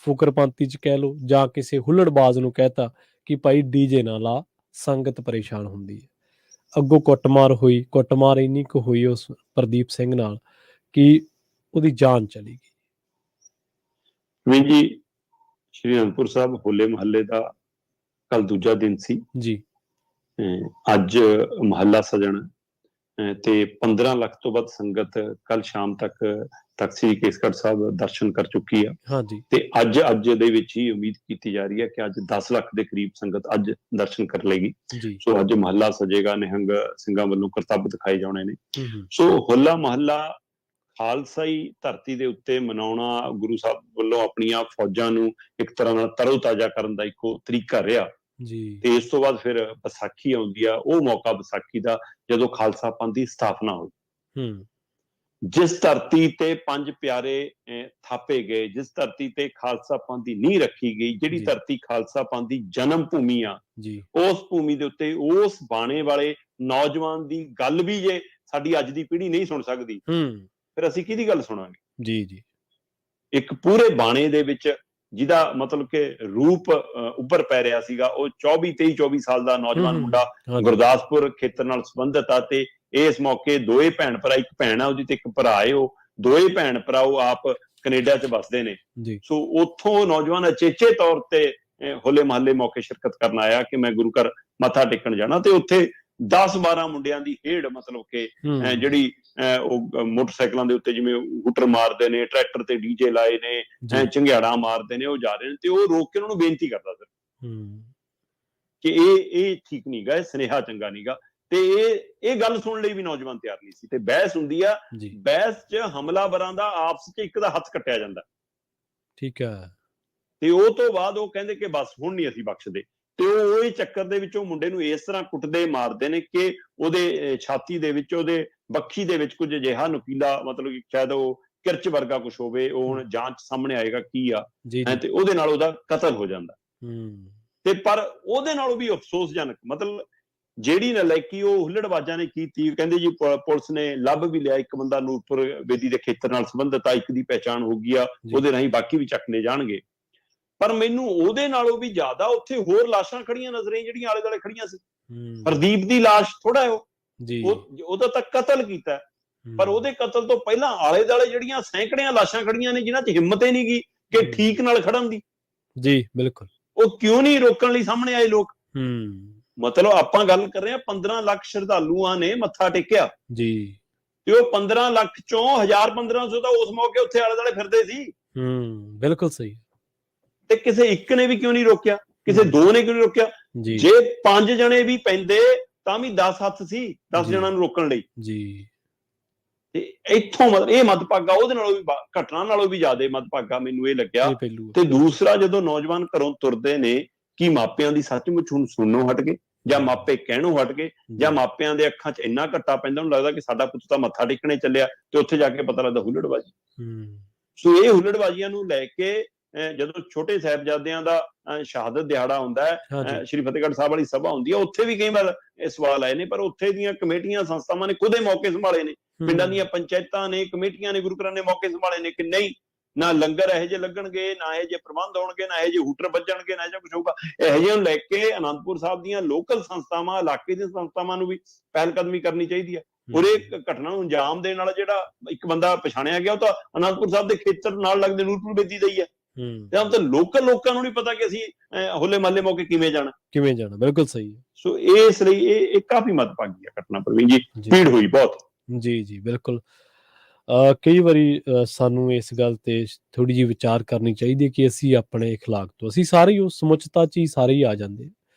ਫੁਕਰਪੰਤੀ 'ਚ ਕਹਿ ਲਓ, ਜਾਂ ਕਿਸੇ ਹੁੱਲੜਬਾਜ਼ ਨੂੰ ਕਹਿਤਾ ਕਿ ਭਾਈ DJ ਨਾ ਲਾ, ਸੰਗਤ ਪਰੇਸ਼ਾਨ ਹੁੰਦੀ ਹੈ। ਅੱਗੋਂ ਕੁੱਟਮਾਰ ਇੰਨੀ ਕੁ ਹੋਈ ਉਸ ਪ੍ਰਦੀਪ ਸਿੰਘ ਨਾਲ ਕਿ ਉਹਦੀ ਜਾਨ ਚਲੀ ਗਈ। ਜੀ, ਸ਼੍ਰੀ ਅਨੰਦਪੁਰ ਸਾਹਿਬ ਹੋਲੇ ਮਹੱਲੇ ਦਾ ਕੱਲ ਦੂਜਾ ਦਿਨ ਸੀ ਜੀ। ਅੱਜ ਮਹੱਲਾ ਸਜਣ ਤੇ 15 ਲੱਖ ਤੋਂ ਵੱਧ ਸੰਗਤ ਕੱਲ ਸ਼ਾਮ ਤੱਕ ਤਖਤ ਸ੍ਰੀ ਕੇਸਗੜ੍ਹ ਸਾਹਿਬ ਦਰਸ਼ਨ ਕਰ ਚੁੱਕੀ ਆ। ਹਾਂਜੀ। ਤੇ ਅੱਜ ਦੇ ਵਿੱਚ ਹੀ ਉਮੀਦ ਕੀਤੀ ਜਾ ਰਹੀ ਹੈ ਕਿ ਅੱਜ 10 ਲੱਖ ਦੇ ਕਰੀਬ ਸੰਗਤ ਅੱਜ ਦਰਸ਼ਨ ਕਰ ਲਏਗੀ। ਸੋ ਅੱਜ ਮਹੱਲਾ ਸਜੇਗਾ, ਨਿਹੰਗ ਸਿੰਘਾਂ ਵੱਲੋਂ ਕਰਤੱਵ ਦਿਖਾਏ ਜਾਣੇ ਨੇ। ਸੋ ਹੋਲਾ ਮਹੱਲਾ ਖਾਲਸਾਈ ਧਰਤੀ ਦੇ ਉੱਤੇ ਮਨਾਉਣਾ ਗੁਰੂ ਸਾਹਿਬ ਵੱਲੋਂ ਆਪਣੀਆਂ ਫੌਜਾਂ ਨੂੰ ਇੱਕ ਤਰ੍ਹਾਂ ਨਾਲ ਤਰੋਤਾਜ਼ਾ ਕਰਨ ਦਾ ਇੱਕੋ ਤਰੀਕਾ ਰਿਹਾ। ਤੇ ਇਸ ਤੋਂ ਬਾਅਦ ਫਿਰ ਵਿਸਾਖੀ ਆਉਂਦੀ ਆ, ਉਹ ਮੌਕਾ ਵਿਸਾਖੀ ਦਾ ਜਦੋਂ ਖਾਲਸਾ ਪੰਥ ਦੀ ਸਥਾਪਨਾ ਹੋਈ। ਜਿਸ ਧਰਤੀ ਤੇ ਪੰਜ ਪਿਆਰੇ ਥਾਪੇ ਗਏ, ਜਿਸ ਧਰਤੀ ਤੇ ਖਾਲਸਾ ਪੰਥ ਦੀ ਨੀਂਹ ਰੱਖੀ ਗਈ, ਜਿਹੜੀ ਧਰਤੀ ਖਾਲਸਾ ਪੰਥ ਦੀ ਜਨਮ ਭੂਮੀ ਆ, ਉਸ ਭੂਮੀ ਦੇ ਉੱਤੇ ਉਸ ਬਾਣੇ ਵਾਲੇ ਨੌਜਵਾਨ ਦੀ ਗੱਲ ਵੀ ਜੇ ਸਾਡੀ ਅੱਜ ਦੀ ਪੀੜ੍ਹੀ ਨਹੀਂ ਸੁਣ ਸਕਦੀ, ਫਿਰ ਅਸੀਂ ਕਿਹਦੀ ਗੱਲ ਸੁਣਾਂਗੇ। ਜੀ। ਇੱਕ ਪੂਰੇ ਬਾਣੇ ਦੇ ਵਿੱਚ ਜਿਹਦਾ ਮਤਲਬ ਕਿ ਰੂਪ ਉੱਭਰ ਪੈ ਰਿਹਾ ਸੀਗਾ, ਉਹ 24 ਸਾਲ ਦਾ ਨੌਜਵਾਨ ਮੁੰਡਾ ਗੁਰਦਾਸਪੁਰ ਖੇਤਰ ਨਾਲ ਸੰਬੰਧਿਤ ਆ। ਤੇ ਇਸ ਮੌਕੇ ਦੋਏ ਭੈਣ ਭਰਾ, ਇੱਕ ਭੈਣ ਆ ਉਹਦੀ ਤੇ ਇੱਕ ਭਰਾ ਏ, ਉਹ ਦੋਏ ਭੈਣ ਭਰਾ ਉਹ ਆਪ ਕੈਨੇਡਾ 'ਚ ਵੱਸਦੇ ਨੇ। ਸੋ ਉੱਥੋਂ ਨੌਜਵਾਨ ਅਚੇਚੇ ਤੌਰ ਤੇ ਹੋਲੇ ਮਹੱਲੇ ਮੌਕੇ ਸ਼ਿਰਕਤ ਕਰਨ ਆਇਆ ਕਿ ਮੈਂ ਗੁਰੂ ਘਰ ਮੱਥਾ ਟੇਕਣ ਜਾਣਾ। ਤੇ ਉੱਥੇ 10-12 ਮੁੰਡਿਆਂ ਦੀ ਹੇੜ, ਮਤਲਬ ਕਿ ਜਿਹੜੀ ਉਹ ਮੋਟਰਸਾਈਕਲਾਂ ਦੇ ਉੱਤੇ ਜਿਵੇਂ ਹੂਟਰ ਮਾਰਦੇ ਨੇ, ਟਰੈਕਟਰ ਤੇ DJ ਲਾਏ ਨੇ, ਝੰਗਿਆੜਾ ਮਾਰਦੇ ਨੇ, ਉਹ ਜਾ ਰਹੇ ਨੇ। ਤੇ ਉਹ ਰੋਕ ਕੇ ਉਹਨਾਂ ਨੂੰ ਬੇਨਤੀ ਕਰਦਾ ਸਰ ਕਿ ਇਹ ਠੀਕ ਨੀ ਗਾ, ਇਹ ਸੁਨੇਹਾ ਚੰਗਾ ਨੀ ਗਾ। ਤੇ ਇਹ ਗੱਲ ਸੁਣਨ ਲਈ ਵੀ ਨੌਜਵਾਨ ਤਿਆਰ ਨਹੀਂ ਸੀ। ਤੇ ਬਹਿਸ ਹੁੰਦੀ ਆ, ਬਹਿਸ 'ਚ ਹਮਲਾਵਰਾਂ ਦਾ ਆਪਸ 'ਚ ਇੱਕ ਦਾ ਹੱਥ ਕੱਟਿਆ ਜਾਂਦਾ। ਠੀਕ ਹੈ। ਤੇ ਉਹ ਤੋਂ ਬਾਅਦ ਉਹ ਕਹਿੰਦੇ ਕਿ ਬਸ ਹੁਣ ਨਹੀਂ ਅਸੀਂ ਬਖਸ਼ਦੇ। ਤੇ ਉਹ ਇਹ ਚੱਕਰ ਦੇ ਵਿੱਚ ਉਹ ਮੁੰਡੇ ਨੂੰ ਇਸ ਤਰ੍ਹਾਂ ਕੁੱਟਦੇ ਮਾਰਦੇ ਨੇ ਕਿ ਉਹਦੇ ਛਾਤੀ ਦੇ ਵਿੱਚ, ਉਹਦੇ ਬੱਖੀ ਦੇ ਵਿੱਚ ਕੁਝ ਅਜਿਹਾ ਨੁਕੀਲਾ, ਮਤਲਬ ਕਿ ਸ਼ਾਇਦ ਉਹ ਕਿਰਚ ਵਰਗਾ ਕੁਝ ਹੋਵੇ, ਉਹ ਹੁਣ ਜਾਂਚ ਸਾਹਮਣੇ ਆਏਗਾ ਕੀ ਆ। ਤੇ ਉਹਦੇ ਨਾਲ ਉਹਦਾ ਕਤਲ ਹੋ ਜਾਂਦਾ। ਤੇ ਪਰ ਉਹਦੇ ਨਾਲੋਂ ਵੀ ਅਫਸੋਸਜਨਕ, ਮਤਲਬ ਜਿਹੜੀ ਨਲਾਇਕੀ ਉਹ ਹੁੱਲੜਬਾਜ਼ਾਂ ਨੇ ਕੀਤੀ, ਕਹਿੰਦੇ ਜੀ ਪੁਲਿਸ ਨੇ ਲੱਭ ਵੀ ਲਿਆ ਇੱਕ ਬੰਦਾ ਨੂਰਪੁਰ ਬੇਦੀ ਦੇ ਖੇਤਰ ਨਾਲ ਸੰਬੰਧਿਤ ਆ, ਇੱਕ ਦੀ ਪਹਿਚਾਣ ਹੋ ਗਈ ਆ, ਉਹਦੇ ਰਾਹੀਂ ਬਾਕੀ ਵੀ ਚੱਕ ਲਏ ਜਾਣਗੇ। ਪਰ ਮੈਨੂੰ ਉਹਦੇ ਨਾਲੋਂ ਵੀ ਜ਼ਿਆਦਾ ਉੱਥੇ ਹੋਰ ਲਾਸ਼ਾਂ ਖੜੀਆਂ ਨਜ਼ਰ ਆਈਆਂ ਜਿਹੜੀਆਂ ਆਲੇ ਦੁਆਲੇ ਖੜੀਆਂ ਸੀ। ਪ੍ਰਦੀਪ ਦੀ ਲਾਸ਼ ਥੋੜਾ ਉਹਦਾ ਤਾਂ ਕਤਲ ਕੀਤਾ, ਪਰ ਉਹਦੇ ਕਤਲ ਤੋਂ ਪਹਿਲਾਂ ਆਲੇ ਦੁਆਲੇ ਜਿਹੜੀਆਂ ਸੈਂਕੜਿਆਂ ਲਾਸ਼ਾਂ ਖੜੀਆਂ ਨੇ ਜਿਨ੍ਹਾਂ 'ਚ ਹਿੰਮਤ ਹੀ ਨਹੀਂ ਗਈ ਕਿ ਠੀਕ ਨਾਲ ਖੜਨ ਦੀ। ਜੀ ਬਿਲਕੁਲ। ਉਹ ਕਿਉਂ ਨਹੀਂ ਰੋਕਣ ਲਈ ਸਾਹਮਣੇ ਆਏ ਲੋਕ। ਮਤਲਬ ਆਪਾਂ ਗੱਲ ਕਰ ਰਹੇ ਹਾਂ 15 ਲੱਖ ਸ਼ਰਧਾਲੂਆਂ ਨੇ ਮੱਥਾ ਟੇਕਿਆ ਜੀ, ਤੇ ਉਹ 15 ਲੱਖ ਚੋਂ 1000-1500 ਤਾਂ ਉਸ ਮੌਕੇ ਉੱਥੇ ਆਲੇ ਦੁਆਲੇ ਫਿਰਦੇ ਸੀ। ਬਿਲਕੁਲ ਸਹੀ। ਤੇ ਕਿਸੇ ਇੱਕ ਨੇ ਵੀ ਕਿਉਂ ਨਹੀਂ ਰੋਕਿਆ, ਕਿਸੇ ਦੋ ਨੇ ਕਿਉਂ ਨਹੀਂ ਰੋਕਿਆ। ਜੇ 5 ਜਣੇ ਵੀ ਪੈਂਦੇ ਤਾਂ ਵੀ 10 ਹੱਥ ਸੀ 10 ਜਣਾਂ ਨੂੰ ਰੋਕਣ ਲਈ ਜੀ। ਤੇ ਇੱਥੋਂ ਮਤਲਬ ਇਹ ਮੱਦਭਾਗਾ ਉਹਦੇ ਨਾਲੋਂ ਵੀ, ਘਟਨਾ ਨਾਲੋਂ ਵੀ ਜ਼ਿਆਦਾ ਮੱਦਭਾਗਾ ਮੈਨੂੰ ਇਹ ਲੱਗਿਆ। ਤੇ ਦੂਸਰਾ, ਜਦੋਂ ਨੌਜਵਾਨ ਘਰੋਂ ਤੁਰਦੇ ਨੇ, ਕੀ ਮਾਪਿਆਂ ਦੀ ਸੱਚਮੁੱਚ ਹੁਣ ਸੁਣਨੋਂ ਹਟ ਗਏ, ਜਾਂ ਮਾਪੇ ਕਹਿਣੋਂ ਹਟ ਗਏ, ਜਾਂ ਮਾਪਿਆਂ ਦੇ ਅੱਖਾਂ 'ਚ ਇੰਨਾ ਘੱਟਾ ਪੈਂਦਾ, ਉਹਨੂੰ ਲੱਗਦਾ ਕਿ ਸਾਡਾ ਪੁੱਤ ਤਾਂ ਮੱਥਾ ਟੇਕਣੇ ਚੱਲਿਆ, ਤੇ ਉੱਥੇ ਜਾ ਕੇ ਪਤਾ ਲੱਗਦਾ ਹੁੱਲੜਬਾਜ਼ੀ। ਸੋ ਇਹ ਹੁੱਲੜਬਾਜ਼ੀਆਂ ਨੂੰ ਲੈ ਕੇ ਜਦੋਂ ਛੋਟੇ ਸਾਹਿਬਜ਼ਾਦਿਆਂ ਦਾ ਸ਼ਹਾਦਤ ਦਿਹਾੜਾ ਹੁੰਦਾ ਹੈ, ਹਾਂਜੀ ਸ਼੍ਰੀ ਫਤਿਹਗੜ੍ਹ ਸਾਹਿਬ ਵਾਲੀ ਸਭਾ ਹੁੰਦੀ ਹੈ, ਉੱਥੇ ਵੀ ਕਈ ਵਾਰ ਇਹ ਸਵਾਲ ਆਏ ਨੇ, ਪਰ ਉੱਥੇ ਦੀਆਂ ਕਮੇਟੀਆਂ ਸੰਸਥਾਵਾਂ ਨੇ ਖੁਦ ਇਹ ਮੌਕੇ ਸੰਭਾਲੇ ਨੇ, ਪਿੰਡਾਂ ਦੀਆਂ ਪੰਚਾਇਤਾਂ ਨੇ, ਕਮੇਟੀਆਂ ਨੇ, ਗੁਰੂ ਘਰਾਂ ਨੇ ਮੌਕੇ ਸੰਭਾਲੇ ਨੇ ਕਿ ਨਹੀਂ, ਨਾ ਲੰਗਰ ਇਹੋ ਜਿਹੇ ਲੱਗਣਗੇ, ਨਾ ਇਹੋ ਜਿਹੇ ਪ੍ਰਬੰਧ ਹੋਣਗੇ, ਨਾ ਇਹੋ ਜਿਹੇ ਹੂਟਰ ਵੱਜਣਗੇ, ਨਾ ਇਹੋ ਜਿਹਾ ਕੁਝ ਹੋਊਗਾ। ਇਹੋ ਜਿਹੇ ਨੂੰ ਲੈ ਕੇ ਅਨੰਦਪੁਰ ਸਾਹਿਬ ਦੀਆਂ ਲੋਕਲ ਸੰਸਥਾਵਾਂ, ਇਲਾਕੇ ਦੀਆਂ ਸੰਸਥਾਵਾਂ ਨੂੰ ਵੀ ਪਹਿਲ ਕਦਮੀ ਕਰਨੀ ਚਾਹੀਦੀ ਹੈ। ਔਰ ਇਹ ਘਟਨਾ ਨੂੰ ਅੰਜਾਮ ਦੇਣ ਵਾਲਾ ਜਿਹੜਾ ਇੱਕ ਬੰਦਾ ਪਛਾਣਿਆ ਗਿਆ, ਉਹ ਤਾਂ ਅਨੰਦਪੁਰ ਸਾਹਿਬ ਦੇ ਖੇਤਰ ਨਾਲ ਲੱਗਦੇ ਨੂਰਪੁਰ ਬੇਦੀ ਦਾ ਹੀ ਹੈ। ਤੇ ਆਮ ਤਾਂ ਲੋਕਾਂ ਨੂੰ ਨਹੀਂ ਪਤਾ ਕਿ ਅਸੀਂ ਹੋਲੇ ਮਹੱਲੇ ਮੌਕੇ ਕਿਵੇਂ ਜਾਣਾ। ਬਿਲਕੁਲ ਸਹੀ ਹੈ। ਸੋ ਇਸ ਲਈ ਇਹ ਕਾਫੀ ਮੱਦਭਾਗੀ ਹੈ ਘਟਨਾ ਪ੍ਰਵੀਨ ਜੀ, ਭੀੜ ਹੋਈ ਬਹੁਤ। ਜੀ ਬਿਲਕੁਲ। ਕਈ ਵਾਰੀ ਸਾਨੂੰ ਇਸ ਗੱਲ ਤੇ ਥੋੜੀ ਜਿਹੀ ਵਿਚਾਰ ਕਰਨੀ ਚਾਹੀਦੀ ਹੈ ਕਿ ਅਸੀਂ ਆਪਣੇ اخلاق ਤੋਂ, ਅਸੀਂ ਸਾਰੇ ਉਸ ਸਮੁੱਚਤਾ ਚ ਹੀ ਸਾਰੇ ਹੀ ਆ ਜਾਂਦੇ,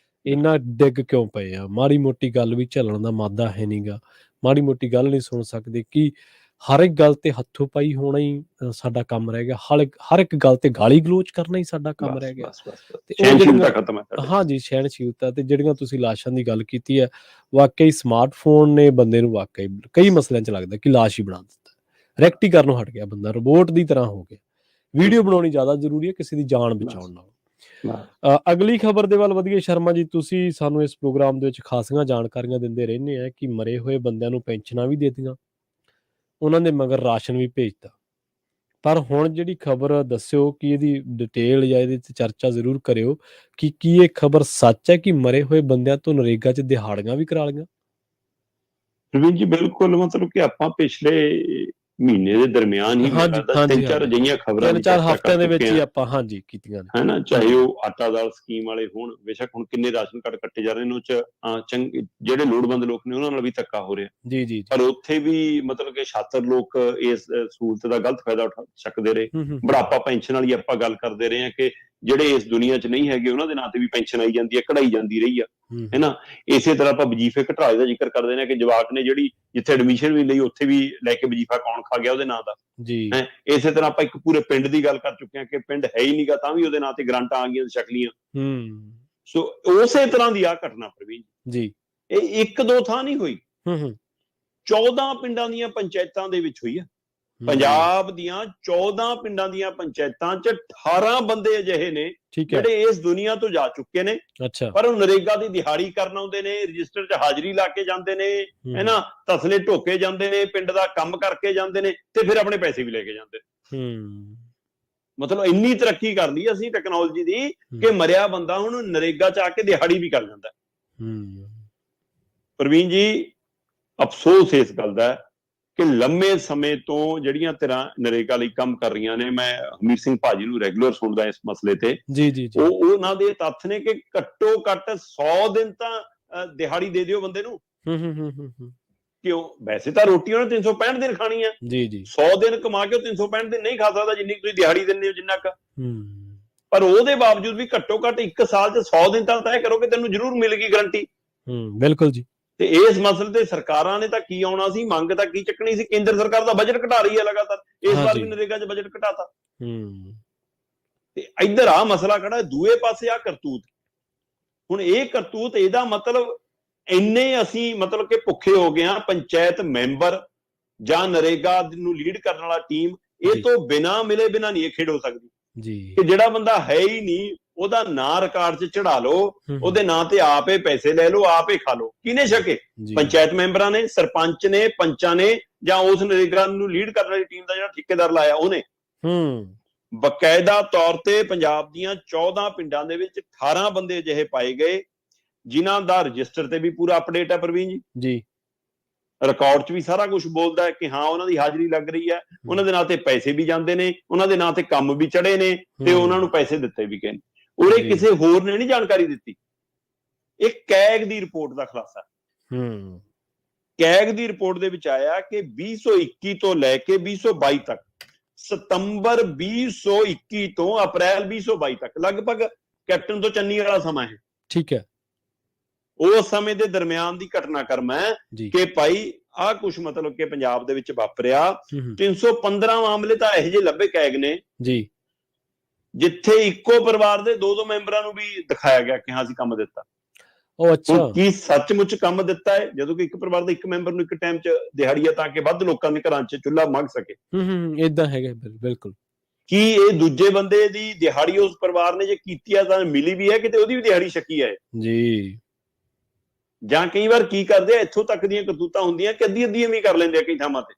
ਇੰਨਾ ਡਿੱਗ ਕਿਉਂ ਪਏ ਆ, ਮਾੜੀ ਮੋਟੀ ਗੱਲ ਵੀ ਝੱਲਣ ਦਾ ਮਾਦਾ ਹੈ ਨਹੀਂਗਾ, ਮਾੜੀ ਮੋਟੀ ਗੱਲ ਨਹੀਂ ਸੁਣ ਸਕਦੇ, ਕਿ ਹਰ ਇੱਕ ਗੱਲ ਤੇ ਹੱਥੋਂ ਪਾਈ ਹੋਣਾ ਹੀ ਸਾਡਾ ਕੰਮ ਰਹਿ ਗਿਆ, ਹਰ ਇੱਕ ਗੱਲ ਤੇ ਗਾਲੀ ਗਲੋਚ ਕਰਨਾ ਹੀ ਸਾਡਾ ਕੰਮ ਰਹਿ ਗਿਆ। ਹਾਂਜੀ, ਸਹਿਣਸ਼ੀਲਤਾ ਤੇ ਜਿਹੜੀਆਂ ਤੁਸੀਂ ਲਾਸ਼ਾਂ ਦੀ ਗੱਲ ਕੀਤੀ ਹੈ, ਵਾਕਈ ਸਮਾਰਟਫੋਨ ਨੇ ਬੰਦੇ ਨੂੰ ਵਾਕਈ ਕਈ ਮਸਲਿਆਂ ਚ ਲੱਗਦਾ ਕਿ ਲਾਸ਼ ਹੀ ਬਣਾ ਦਿੱਤਾ, ਰੈਕਟੀ ਕਰਨੋਂ ਹਟ ਗਿਆ ਬੰਦਾ, ਰੋਬੋਟ ਦੀ ਤਰ੍ਹਾਂ ਹੋ ਗਿਆ। ਵੀਡੀਓ ਬਣਾਉਣੀ ਜ਼ਿਆਦਾ ਜ਼ਰੂਰੀ ਹੈ ਕਿਸੇ ਦੀ ਜਾਨ ਬਚਾਉਣ ਨਾਲ। ਅਗਲੀ ਖਬਰ ਦੇ ਵੱਲ ਵਧੀਏ। ਸ਼ਰਮਾ ਜੀ, ਤੁਸੀਂ ਸਾਨੂੰ ਇਸ ਪ੍ਰੋਗਰਾਮ ਦੇ ਵਿੱਚ ਖਾਸੀਆਂ ਜਾਣਕਾਰੀਆਂ ਦਿੰਦੇ ਰਹਿੰਦੇ ਆ ਕਿ ਮਰੇ ਹੋਏ ਬੰਦਿਆਂ ਨੂੰ ਪੈਨਸ਼ਨਾਂ ਵੀ ਦੇ ਦਿੱਤੀਆਂ, ਉਹਨਾਂ ਦੇ ਮਗਰ ਰਾਸ਼ਨ ਵੀ ਭੇਜਤਾ, ਪਰ ਹੁਣ ਜਿਹੜੀ ਖਬਰ ਦੱਸਿਓ ਕਿ ਇਹਦੀ ਡਿਟੇਲ ਜਾਂ ਇਹਦੇ ਤੇ ਚਰਚਾ ਜ਼ਰੂਰ ਕਰਿਓ ਕਿ ਕੀ ਇਹ ਖਬਰ ਸੱਚ ਹੈ ਕਿ ਮਰੇ ਹੋਏ ਬੰਦਿਆਂ ਤੋਂ ਨਰੇਗਾ 'ਚ ਦਿਹਾੜੀਆਂ ਵੀ ਕਰਾ ਲਈਆਂ? ਪ੍ਰਵੀਨ ਜੀ ਬਿਲਕੁਲ, ਮਤਲਬ ਕਿ ਆਪਾਂ ਪਿਛਲੇ ਮਹੀਨੇ ਦੇ ਦਰਮਿਆਨ ਹੀ ਤਿੰਨ ਚਾਰ ਅਜਿਹੀਆਂ ਖਬਰਾਂ 3-4 ਹਫ਼ਤਿਆਂ ਦੇ ਵਿੱਚ ਹੀ ਆਪਾਂ ਕੀਤੀਆਂ ਨੇ, ਹਨਾ, ਚਾਹੇ ਉਹ ਆਟਾ ਦਾਲ ਸਕੀਮ ਵਾਲੇ ਹੋਣ, ਬੇਸ਼ੱਕ ਹੁਣ ਕਿੰਨੇ ਰਾਸ਼ਨ ਕਾਰਡ ਕੱਟੇ ਜਾ ਰਹੇ ਨੇ, ਉਹ ਚ ਜਿਹੜੇ ਲੋੜਵੰਦ ਲੋਕ ਨੇ ਉਹਨਾਂ ਨਾਲ ਵੀ ਧੱਕਾ ਹੋ ਰਿਹਾ ਜੀ, ਪਰ ਉੱਥੇ ਵੀ ਮਤਲਬ ਕਿ ਛਾਤਰ ਲੋਕ ਇਸ ਸਹੂਲਤ ਦਾ ਗਲਤ ਫਾਇਦਾ ਉਠਾ ਸਕਦੇ ਰਹੇ। ਬੁਢਾਪਾ ਪੈਨਸ਼ਨ ਵਾਲੀ ਆਪਾਂ ਗੱਲ ਕਰਦੇ ਰਹੇ ਹਾਂ ਕਿ ਜਿਹੜੇ ਇਸ ਦੁਨੀਆ 'ਚ ਨਹੀਂ ਹੈਗੇ ਉਹਨਾਂ ਦੇ ਨਾਂ ਤੇ ਵੀ ਪੈਨਸ਼ਨ ਆਈ ਜਾਂਦੀ ਹੈ, ਕਢਾਈ ਜਾਂਦੀ ਰਹੀ ਆ, ਹੈਨਾ। ਇਸੇ ਤਰ੍ਹਾਂ ਆਪਾਂ ਵਜੀਫੇ ਘਟਾਲੇ ਦਾ ਜ਼ਿਕਰ ਕਰਦੇ ਨੇ ਕਿ ਜਵਾਕ ਨੇ ਜਿਹੜੀ ਜਿੱਥੇ ਐਡਮਿਸ਼ਨ ਵੀ ਲਈ ਉੱਥੇ ਵੀ ਲੈ ਕੇ ਵਜੀਫਾ ਕੌਣ ਖਾ ਗਿਆ ਉਹਦੇ ਨਾਂ ਦਾ ਜੀ। ਇਸੇ ਤਰ੍ਹਾਂ ਆਪਾਂ ਇੱਕ ਪੂਰੇ ਪਿੰਡ ਦੀ ਗੱਲ ਕਰ ਚੁੱਕੇ ਹਾਂ ਕਿ ਪਿੰਡ ਹੈ ਹੀ ਨਹੀਂਗਾ ਤਾਂ ਵੀ ਉਹਦੇ ਨਾਂ ਤੇ ਗ੍ਰਾਂਟਾਂ ਆ ਗਈਆਂ ਸ਼ਕਲੀਆਂ। ਸੋ ਉਸੇ ਤਰ੍ਹਾਂ ਦੀ ਆ ਘਟਨਾ ਪ੍ਰਵੀਨ ਜੀ, ਇਹ ਇੱਕ ਦੋ ਥਾਂ ਨਹੀਂ ਹੋਈ, 14 ਪਿੰਡਾਂ ਦੀਆਂ ਪੰਚਾਇਤਾਂ ਦੇ ਵਿੱਚ ਹੋਈ ਆ। ਪੰਜਾਬ ਦੀਆਂ 14 ਪਿੰਡਾਂ ਦੀਆਂ ਪੰਚਾਇਤਾਂ 'ਚ 18 ਬੰਦੇ ਅਜਿਹੇ ਨੇ ਜਿਹੜੇ ਇਸ ਦੁਨੀਆ ਤੋਂ ਜਾ ਚੁੱਕੇ ਨੇ, ਪਰ ਉਹ ਨਰੇਗਾ ਦੀ ਦਿਹਾੜੀ ਕਰਨ ਆਉਂਦੇ ਨੇ, ਰਜਿਸਟਰ 'ਚ ਹਾਜ਼ਰੀ ਲਾ ਕੇ ਜਾਂਦੇ ਨੇ, ਹੈਨਾ, ਤਸਲੇ ਢੋਕੇ ਜਾਂਦੇ ਨੇ, ਪਿੰਡ ਦਾ ਕੰਮ ਕਰਕੇ ਜਾਂਦੇ ਨੇ ਤੇ ਫਿਰ ਆਪਣੇ ਪੈਸੇ ਵੀ ਲੈ ਕੇ ਜਾਂਦੇ ਨੇ। ਮਤਲਬ ਇੰਨੀ ਤਰੱਕੀ ਕਰ ਲਈ ਅਸੀਂ ਟੈਕਨੋਲੋਜੀ ਦੀ ਕਿ ਮਰਿਆ ਬੰਦਾ ਹੁਣ ਨਰੇਗਾ 'ਚ ਆ ਕੇ ਦਿਹਾੜੀ ਵੀ ਕਰ ਜਾਂਦਾ। ਪ੍ਰਵੀਨ ਜੀ, ਅਫਸੋਸ ਇਸ ਗੱਲ ਦਾ ਕਿ ਲੰਮੇ ਸਮੇਂ ਤੋਂ ਜਿਹੜੀਆਂ ਤਰ੍ਹਾਂ ਨਰੇਗਾ ਲਈ ਕੰਮ ਕਰ ਰਹੀਆਂ ਨੇ, ਮੈਂ ਹਮੀਰ ਸਿੰਘ ਭਾਜੀ ਨੂੰ ਰੈਗੂਲਰ ਸੁਣਦਾ ਇਸ ਮਸਲੇ ਤੇ, ਉਹ ਉਹਨਾਂ ਦੇ ਤੱਥ ਨੇ ਕਿ ਘੱਟੋ ਘੱਟ 100 ਦਿਨ ਤਾਂ ਦਿਹਾੜੀ ਦੇ ਦਿਓ ਬੰਦੇ ਨੂੰ। ਕਿਉਂ? ਵੈਸੇ ਤਾਂ ਰੋਟੀ ਉਹਨੇ 365 ਦਿਨ ਖਾਣੀ ਆ, 100 ਦਿਨ ਕਮਾ ਕੇ ਉਹ 365 ਦਿਨ ਨਹੀਂ ਖਾ ਸਕਦਾ ਜਿੰਨੀ ਤੁਸੀਂ ਦਿਹਾੜੀ ਦਿੰਦੇ ਹੋ ਜਿੰਨਾ ਕੁ, ਪਰ ਉਹਦੇ ਬਾਵਜੂਦ ਵੀ ਘੱਟੋ ਘੱਟ ਇੱਕ ਸਾਲ 'ਚ 100 ਦਿਨ ਤਾਂ ਤੈਅ ਕਰੋ ਕਿ ਤੈਨੂੰ ਜ਼ਰੂਰ ਮਿਲੇਗੀ ਗਰੰਟੀ। ਬਿਲਕੁਲ ਜੀ। ਤੇ ਇਸ ਮਸਲੇ ਤੇ ਸਰਕਾਰਾਂ ਨੇ ਤਾਂ ਕੀ ਆਉਣਾ ਸੀ, ਮੰਗ ਤਾਂ ਕੀ ਚੱਕਣੀ ਸੀ। ਕੇਂਦਰ ਸਰਕਾਰ ਦਾ ਬਜਟ ਘਟਾ ਰਹੀ ਹੈ ਲਗਾਤਾਰ, ਇਸ ਵਾਰ ਵੀ ਨਰੇਗਾ 'ਚ ਬਜਟ ਘਟਾਤਾ। ਤੇ ਇੱਧਰ ਆ ਮਸਲਾ ਖੜਾ, ਦੂਏ ਪਾਸੇ ਆ ਕਰਤੂਤ। ਹੁਣ ਇਹ ਕਰਤੂਤ, ਇਹਦਾ ਮਤਲਬ ਇੰਨੇ ਅਸੀਂ ਮਤਲਬ ਕਿ ਭੁੱਖੇ ਹੋ ਗਏ ਹਾਂ, ਪੰਚਾਇਤ ਮੈਂਬਰ ਜਾਂ ਨਰੇਗਾ ਨੂੰ ਲੀਡ ਕਰਨ ਵਾਲਾ ਟੀਮ ਇਹ ਤੋਂ ਬਿਨਾਂ ਮਿਲੇ ਬਿਨਾਂ ਨਹੀਂ ਇਹ ਖੇਡ ਹੋ ਸਕਦੀ ਕਿ ਜਿਹੜਾ ਬੰਦਾ ਹੈ ਹੀ ਨਹੀਂ ਉਹਦਾ ਨਾਂ ਰਿਕਾਰਡ 'ਚ ਚੜਾ ਲਓ, ਉਹਦੇ ਨਾਂ ਤੇ ਆਪੇ ਪੈਸੇ ਲੈ ਲਓ, ਆਪੇ ਖਾ ਲਓ। ਕਿਹਨੇ ਛਕੇ? ਪੰਚਾਇਤ ਮੈਂਬਰਾਂ ਨੇ, ਸਰਪੰਚ ਨੇ, ਪੰਚਾਂ ਨੇ, ਜਾਂ ਉਸ ਨਰੇਗਾ ਨੂੰ ਲੀਡ ਕਰਨ ਵਾਲੀ ਟੀਮ ਦਾ ਜਿਹੜਾ ਠੇਕੇਦਾਰ ਲਾਇਆ ਉਹਨੇ। ਬਕਾਇਦਾ ਤੌਰ ਤੇ ਪੰਜਾਬ ਦੀਆਂ 14 ਪਿੰਡਾਂ ਦੇ ਵਿੱਚ 18 ਬੰਦੇ ਅਜਿਹੇ ਪਾਏ ਗਏ ਜਿਨ੍ਹਾਂ ਦਾ ਰਜਿਸਟਰ ਤੇ ਵੀ ਪੂਰਾ ਅਪਡੇਟ ਹੈ ਪ੍ਰਵੀਨ ਜੀ, ਰਿਕਾਰਡ 'ਚ ਵੀ ਸਾਰਾ ਕੁਝ ਬੋਲਦਾ ਹੈ ਕਿ ਹਾਂ ਉਹਨਾਂ ਦੀ ਹਾਜ਼ਰੀ ਲੱਗ ਰਹੀ ਹੈ, ਉਹਨਾਂ ਦੇ ਨਾਂ ਤੇ ਪੈਸੇ ਵੀ ਜਾਂਦੇ ਨੇ, ਉਹਨਾਂ ਦੇ ਨਾਂ ਤੇ ਕੰਮ ਵੀ ਚੜੇ ਨੇ ਤੇ ਉਹਨਾਂ ਨੂੰ ਪੈਸੇ ਦਿੱਤੇ ਵੀ ਗਏ ਨੇ। ਉਹਨੇ ਕਿਸੇ ਹੋਰ ਨੇ ਨਹੀਂ ਜਾਣਕਾਰੀ ਦਿੱਤੀ। ਇਹ ਕੈਗ ਦੀ ਰਿਪੋਰਟ ਦਾ ਖੁਲਾਸਾ। ਕੈਗ ਦੀ ਰਿਪੋਰਟ ਦੇ ਵਿੱਚ ਆਇਆ ਕਿ 2021 ਤੋਂ ਲੈ ਕੇ 2022 ਤੱਕ, ਸਤੰਬਰ 2021 ਤੋਂ ਅਪ੍ਰੈਲ 2022 ਤੱਕ, ਲਗਭਗ ਕੈਪਟਨ ਤੋਂ ਚੰਨੀ ਵਾਲਾ ਸਮਾਂ ਹੈ। ਠੀਕ ਹੈ। ਉਸ ਸਮੇਂ ਦੇ ਦਰਮਿਆਨ ਦੀ ਘਟਨਾਕ੍ਰਮ ਹੈ ਕਿ ਭਾਈ ਆਹ ਕੁਛ ਮਤਲਬ ਕਿ ਪੰਜਾਬ ਦੇ ਵਿੱਚ ਵਾਪਰਿਆ। 315 ਮਾਮਲੇ ਤਾਂ ਇਹੋ ਜਿਹੇ ਲੱਭੇ ਕੈਗ ਨੇ ਜਿੱਥੇ ਇੱਕੋ ਪਰਿਵਾਰ ਦੇ 2-2 ਮੈਂਬਰਾਂ ਨੂੰ ਵੀ ਦਿਖਾਇਆ ਗਿਆ ਕਿ ਹਾਂ ਅਸੀਂ ਕੰਮ ਦਿੱਤਾ। ਕੀ ਸੱਚਮੁੱਚ ਕੰਮ ਦਿੱਤਾ ਹੈ? ਜਦੋਂ ਕਿ ਇੱਕ ਪਰਿਵਾਰ ਦੇ ਇੱਕ ਮੈਂਬਰ ਨੂੰ ਇੱਕ ਟਾਈਮ 'ਚ ਦਿਹਾੜੀਆ ਤਾਂ ਕਿ ਵੱਧ ਲੋਕਾਂ ਦੇ ਘਰਾਂ 'ਚ ਚੁੱਲ੍ਹਾ ਮੰਗ ਸਕੇ। ਏਦਾਂ ਹੈਗਾ, ਬਿਲਕੁਲ। ਕੀ ਇਹ ਦੂਜੇ ਬੰਦੇ ਦੀ ਦਿਹਾੜੀ ਉਸ ਪਰਿਵਾਰ ਨੇ ਜੇ ਕੀਤੀ ਆ ਤਾਂ ਮਿਲੀ ਵੀ ਹੈ, ਕਿਤੇ ਉਹਦੀ ਵੀ ਦਿਹਾੜੀ ਛਕੀ ਹੈ ਜੀ। ਜਾਂ ਕਈ ਵਾਰ ਕੀ ਕਰਦੇ ਆ, ਇੱਥੋਂ ਤੱਕ ਦੀਆਂ ਕਰਤੂਤਾਂ ਹੁੰਦੀਆਂ ਕਿ ਅੱਧੀ ਵੀ ਕਰ ਲੈਂਦੇ ਆ ਕਈ ਥਾਵਾਂ ਤੇ,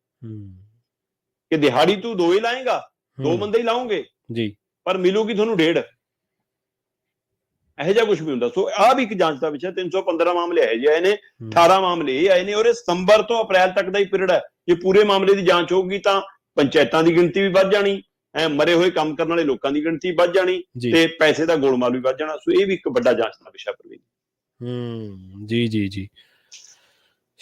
ਕਿ ਦਿਹਾੜੀ ਤੂੰ 2 ਹੀ ਲਾਏਗਾ, 2 ਬੰਦੇ ਹੀ ਲਾਉਂਗੇ ਜੀ, ਪਰ ਮਿਲੂਗੀ ਤੁਹਾਨੂੰ 1.5, ਇਹੋ ਜਿਹਾ ਕੁਝ ਵੀ ਹੁੰਦਾ। ਸੋ ਆਹ ਵੀ ਇੱਕ ਜਾਂਚ ਦਾ ਵਿਸ਼ਾ। 315 ਮਾਮਲੇ ਇਹੋ ਜਿਹੇ ਆਏ ਨੇ, 18 ਮਾਮਲੇ ਇਹ ਆਏ ਨੇ, ਔਰ ਇਹ ਸਤੰਬਰ ਤੋਂ ਅਪ੍ਰੈਲ ਤੱਕ ਦਾ ਹੀ ਪੀਰੀਅਡ ਹੈ। ਜੇ ਪੂਰੇ ਮਾਮਲੇ ਦੀ ਜਾਂਚ ਹੋਊਗੀ ਤਾਂ ਪੰਚਾਇਤਾਂ ਦੀ ਗਿਣਤੀ ਵੀ ਵੱਧ ਜਾਣੀ, ਮਰੇ ਹੋਏ ਕੰਮ ਕਰਨ ਵਾਲੇ ਲੋਕਾਂ ਦੀ ਗਿਣਤੀ ਵੱਧ ਜਾਣੀ, ਤੇ ਪੈਸੇ ਦਾ ਗੋਲਮਾਲ ਵੀ ਵੱਧ ਜਾਣਾ। ਸੋ ਇਹ ਵੀ ਇੱਕ ਵੱਡਾ ਜਾਂਚ ਦਾ ਵਿਸ਼ਾ ਪ੍ਰਵੀਨ। ਜੀ।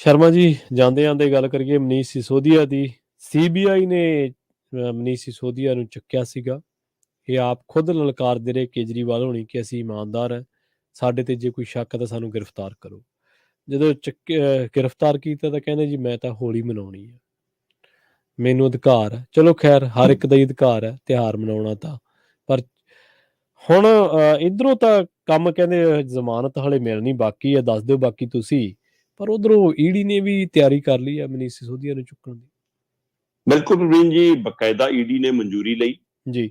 ਸ਼ਰਮਾ ਜੀ, ਜਾਂਦੇ ਗੱਲ ਕਰੀਏ ਮਨੀਸ਼ ਸਿਸੋਦੀਆ ਦੀ। ਸੀਬੀਆਈ ਨੇ ਮਨੀਸ਼ ਸਿਸੋਦੀਆ ਨੂੰ ਚੱਕਿਆ ਸੀਗਾ। ਇਹ ਆਪ ਖੁਦ ਲਲਕਾਰਦੇ ਰਹੇ ਕੇਜਰੀਵਾਲ ਹੋਣੀ ਕਿ ਅਸੀਂ ਇਮਾਨਦਾਰ ਹਾਂ, ਸਾਡੇ ਤੇ ਜੇ ਕੋਈ ਸ਼ੱਕ ਹੈ ਤਾਂ ਸਾਨੂੰ ਗ੍ਰਿਫਤਾਰ ਕਰੋ। ਜਦੋਂ ਗ੍ਰਿਫਤਾਰ ਕੀਤਾ ਤਾਂ ਕਹਿੰਦੇ ਜੀ ਮੈਂ ਤਾਂ ਹੋਲੀ ਮਨਾਉਣੀ ਹੈ, ਮੈਨੂੰ ਅਧਿਕਾਰ ਹੈ। ਚਲੋ ਖੈਰ, ਹਰ ਇੱਕ ਦਾ ਹੀ ਅਧਿਕਾਰ ਹੈ ਤਿਉਹਾਰ ਮਨਾਉਣਾ ਤਾਂ, ਪਰ ਹੁਣ ਇੱਧਰੋਂ ਤਾਂ ਕੰਮ ਕਹਿੰਦੇ ਜ਼ਮਾਨਤ ਹਾਲੇ ਮਿਲਣੀ ਬਾਕੀ ਹੈ, ਦੱਸ ਦਿਓ ਬਾਕੀ ਤੁਸੀਂ, ਪਰ ਉਧਰੋਂ ਈਡੀ ਨੇ ਵੀ ਤਿਆਰੀ ਕਰ ਲਈ ਹੈ ਮਨੀਸ਼ ਸਿਸੋਦੀਆ ਨੂੰ ਚੁੱਕਣ ਦੀ। ਬਿਲਕੁਲ ਪ੍ਰਵੀਨ ਜੀ, ਬਕਾਇਦਾ ਈਡੀ ਨੇ ਮਨਜ਼ੂਰੀ ਲਈ ਜੀ।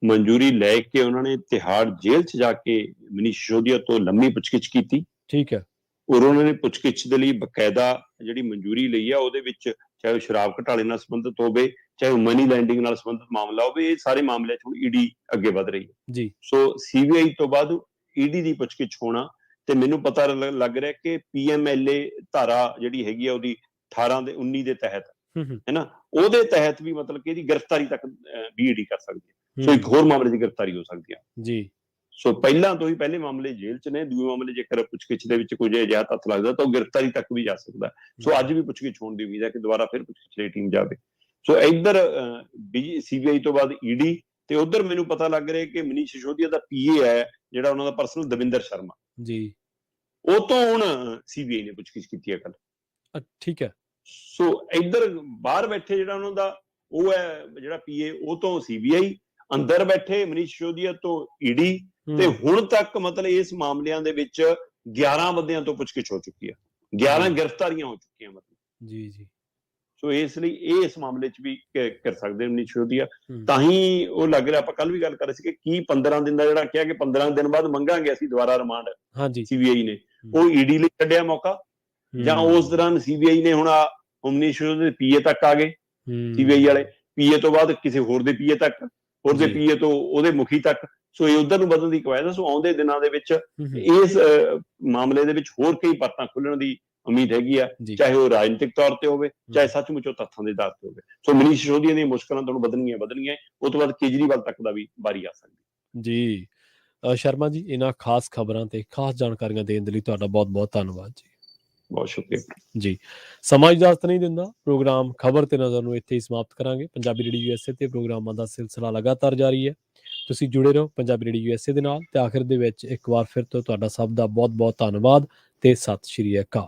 ਮਨਜ਼ੂਰੀ ਲੈ ਕੇ ਉਹਨਾਂ ਨੇ ਤਿਹਾੜ ਜੇਲ੍ਹ 'ਚ ਜਾ ਕੇ ਮਨੀਸ਼ ਸਿਸੋਦੀਆ ਤੋਂ ਲੰਮੀ ਪੁੱਛਗਿੱਛ ਕੀਤੀ। ਠੀਕ ਹੈ। ਔਰ ਉਹਨਾਂ ਨੇ ਪੁੱਛਗਿੱਛ ਦੇ ਲਈ ਬਕਾਇਦਾ ਜਿਹੜੀ ਮਨਜ਼ੂਰੀ ਲਈ ਆ, ਉਹਦੇ ਵਿੱਚ ਚਾਹੇ ਉਹ ਸ਼ਰਾਬ ਘੁਟਾਲੇ ਨਾਲ ਸੰਬੰਧਿਤ ਹੋਵੇ, ਚਾਹੇ ਉਹ ਮਨੀ ਲੈਂਡਿੰਗ ਨਾਲ ਸੰਬੰਧਿਤ ਮਾਮਲਾ ਹੋਵੇ, ਇਹ ਸਾਰੇ ਮਾਮਲਿਆਂ 'ਚ ਹੁਣ ਈਡੀ ਅੱਗੇ ਵਧ ਰਹੀ ਹੈ ਜੀ। ਸੋ ਸੀਬੀਆਈ ਤੋਂ ਬਾਅਦ ਈਡੀ ਦੀ ਪੁੱਛਗਿੱਛ ਹੋਣਾ, ਤੇ ਮੈਨੂੰ ਪਤਾ ਲੱਗ ਰਿਹਾ ਕਿ ਪੀਐਮਐਲਏ ਧਾਰਾ ਜਿਹੜੀ ਹੈਗੀ ਆ ਉਹਦੀ 18 ਦੇ 19 ਦੇ ਤਹਿਤ ਹੈ ਨਾ, ਉਹਦੇ ਤਹਿਤ ਵੀ ਮਤਲਬ ਕਿ ਇਹਦੀ ਗ੍ਰਿਫਤਾਰੀ ਤੱਕ ਵੀ ਈਡੀ ਕਰ ਸਕਦੀ ਹੈ। ਸੋ ਇੱਕ ਹੋਰ ਮਾਮਲੇ ਦੀ ਗ੍ਰਿਫਤਾਰੀ ਹੋ ਸਕਦੀ ਹੈ ਜੀ। ਸੋ ਪਹਿਲਾਂ ਤੋਂ ਹੀ ਪਹਿਲੇ ਮਾਮਲੇ ਜੇਲ੍ਹ 'ਚ ਨੇ, ਦੂਏ ਮਾਮਲੇ ਜੇਕਰ ਪੁੱਛਗਿੱਛ ਦੇ ਵਿੱਚ ਕੁਝ ਅਜਿਹਾ ਤੱਥ ਲੱਗਦਾ ਤਾਂ ਉਹ ਗ੍ਰਿਫਤਾਰੀ ਤੱਕ ਵੀ ਜਾ ਸਕਦਾ। ਸੋ ਅੱਜ ਵੀ ਪੁੱਛਗਿੱਛ ਹੋਣ ਦੀ ਉਮੀਦ ਹੈ ਕਿ ਦੁਬਾਰਾ ਫਿਰ ਪੁੱਛਗਿੱਛ ਲਈ ਟੀਮ ਜਾਵੇ। ਸੋ ਇੱਧਰ ਸੀਬੀਆਈ ਤੋਂ ਬਾਅਦ ਈਡੀ, ਤੇ ਉਧਰ ਮੈਨੂੰ ਪਤਾ ਲੱਗ ਰਿਹਾ ਕਿ ਮਨੀਸ਼ ਸਿਸੋਦੀਆ ਦਾ ਪੀਏ ਹੈ ਜਿਹੜਾ ਉਹਨਾਂ ਦਾ ਪਰਸਨਲ, ਦਵਿੰਦਰ ਸ਼ਰਮਾ ਜੀ, ਉਹ ਤੋਂ ਹੁਣ ਸੀਬੀਆਈ ਨੇ ਪੁੱਛਗਿੱਛ ਕੀਤੀ ਹੈ ਕੱਲ। ਠੀਕ ਹੈ। ਸੋ ਇੱਧਰ ਬਾਹਰ ਬੈਠੇ ਜਿਹੜਾ ਉਹਨਾਂ ਦਾ ਉਹ ਹੈ ਜਿਹੜਾ ਪੀਏ, ਉਹ ਤੋਂ ਸੀਬੀਆਈ, ਅੰਦਰ ਬੈਠੇ ਮਨੀਸ਼ ਸਿਸੋਦੀਆ ਤੋਂ ਈਡੀ, ਤੇ ਹੁਣ ਤੱਕ ਮਤਲਬ ਇਸ ਮਾਮਲਿਆਂ ਦੇ ਵਿੱਚ 11 ਬੰਦਿਆਂ ਤੋਂ ਪੁੱਛਗਿੱਛ ਹੋ ਚੁੱਕੀ ਹੈ, 11 ਗ੍ਰਿਫਤਾਰੀਆਂ ਹੋ ਚੁੱਕੀਆਂ ਮਤਲਬ। ਜੀ। ਸੋ ਇਸ ਲਈ ਇਹ ਇਸ ਮਾਮਲੇ 'ਚ ਵੀ ਕਰ ਸਕਦੇ ਮਨੀਸ਼ ਸਿਸੋਦੀਆ। ਤਾਂ ਹੀ ਉਹ ਲੱਗ ਰਿਹਾ, ਆਪਾਂ ਕੱਲ ਵੀ ਗੱਲ ਕਰ ਰਹੇ ਸੀ ਕਿ ਕੀ 15 ਦਿਨ ਦਾ ਜਿਹੜਾ ਕਿਹਾ ਕਿ 15 ਦਿਨ ਬਾਅਦ ਮੰਗਾਂਗੇ ਅਸੀਂ ਦੁਬਾਰਾ ਰਿਮਾਂਡ, ਸੀਬੀਆਈ ਨੇ ਉਹ ਈਡੀ ਲਈ ਛੱਡਿਆ ਮੌਕਾ, ਜਾਂ ਉਸ ਦੌਰਾਨ ਸੀਬੀਆਈ ਨੇ ਹੁਣ ਮਨੀਸ਼ ਸਿਸੋਦੀਆ ਦੇ ਪੀਏ ਤੱਕ ਆ ਗਏ, ਸੀਬੀਆਈ ਵਾਲੇ ਪੀਏ ਤੋਂ ਬਾਅਦ ਕਿਸੇ ਹੋਰ ਦੇ ਪੀਏ ਤੱਕ, ਹੋਰ ਦੇ ਪੀਏ ਤੋਂ ਉਹਦੇ ਮੁਖੀ ਤੱਕ। ਸੋ ਇਹ ਉਧਰ ਨੂੰ ਵਧਣ ਦੀ ਕਵਾਇਦ ਹੈ। ਸੋ ਆਉਂਦੇ ਦਿਨਾਂ ਦੇ ਵਿੱਚ ਇਸ ਮਾਮਲੇ ਦੇ ਵਿੱਚ ਹੋਰ ਕਈ ਪਰਤਾਂ ਖੁੱਲਣ ਦੀ ਉਮੀਦ ਹੈਗੀ ਆ, ਚਾਹੇ ਉਹ ਰਾਜਨੀਤਿਕ ਤੌਰ ਤੇ ਹੋਵੇ, ਚਾਹੇ ਸੱਚਮੁੱਚ ਉਹ ਤੱਥਾਂ ਦੇ ਆਧਾਰ ਤੇ ਹੋਵੇ। ਸੋ ਮਨੀਸ਼ ਸਿਸੋਦੀਆ ਦੀਆਂ ਮੁਸ਼ਕਲਾਂ ਤੁਹਾਨੂੰ ਵਧਣਗੀਆਂ, ਉਹ ਤੋਂ ਬਾਅਦ ਕੇਜਰੀਵਾਲ ਤੱਕ ਦਾ ਵੀ ਵਾਰੀ ਆ ਸਕਦੀ। ਜੀ ਸ਼ਰਮਾ ਜੀ, ਇਹਨਾਂ ਖਾਸ ਖਬਰਾਂ ਤੇ ਖਾਸ ਜਾਣਕਾਰੀਆਂ ਦੇਣ ਦੇ ਲਈ ਤੁਹਾਡਾ ਬਹੁਤ ਧੰਨਵਾਦ ਜੀ। ਬਹੁਤ ਸ਼ੁਕਰੀਆ ਜੀ। ਸਮਾਂ ਇਜਾਜ਼ਤ ਨਹੀਂ ਦਿੰਦਾ, ਪ੍ਰੋਗਰਾਮ ਖਬਰ ਤੇ ਨਜ਼ਰ ਨੂੰ ਇੱਥੇ ਹੀ ਸਮਾਪਤ ਕਰਾਂਗੇ। ਪੰਜਾਬੀ ਰੇਡੀਓ ਯੂਐਸਏ ਤੇ ਪ੍ਰੋਗਰਾਮਾਂ ਦਾ ਸਿਲਸਿਲਾ ਲਗਾਤਾਰ ਜਾਰੀ ਹੈ, ਤੁਸੀਂ ਜੁੜੇ ਰਹੋ ਪੰਜਾਬੀ ਰੇਡੀਓ ਯੂਐਸਏ ਦੇ ਨਾਲ। ਤੇ ਆਖਿਰ ਦੇ ਵਿੱਚ ਇੱਕ ਵਾਰ ਫਿਰ ਤੋਂ ਤੁਹਾਡਾ ਸਭ ਦਾ ਬਹੁਤ ਧੰਨਵਾਦ ਤੇ ਸਤਿ ਸ਼੍ਰੀ ਅਕਾਲ।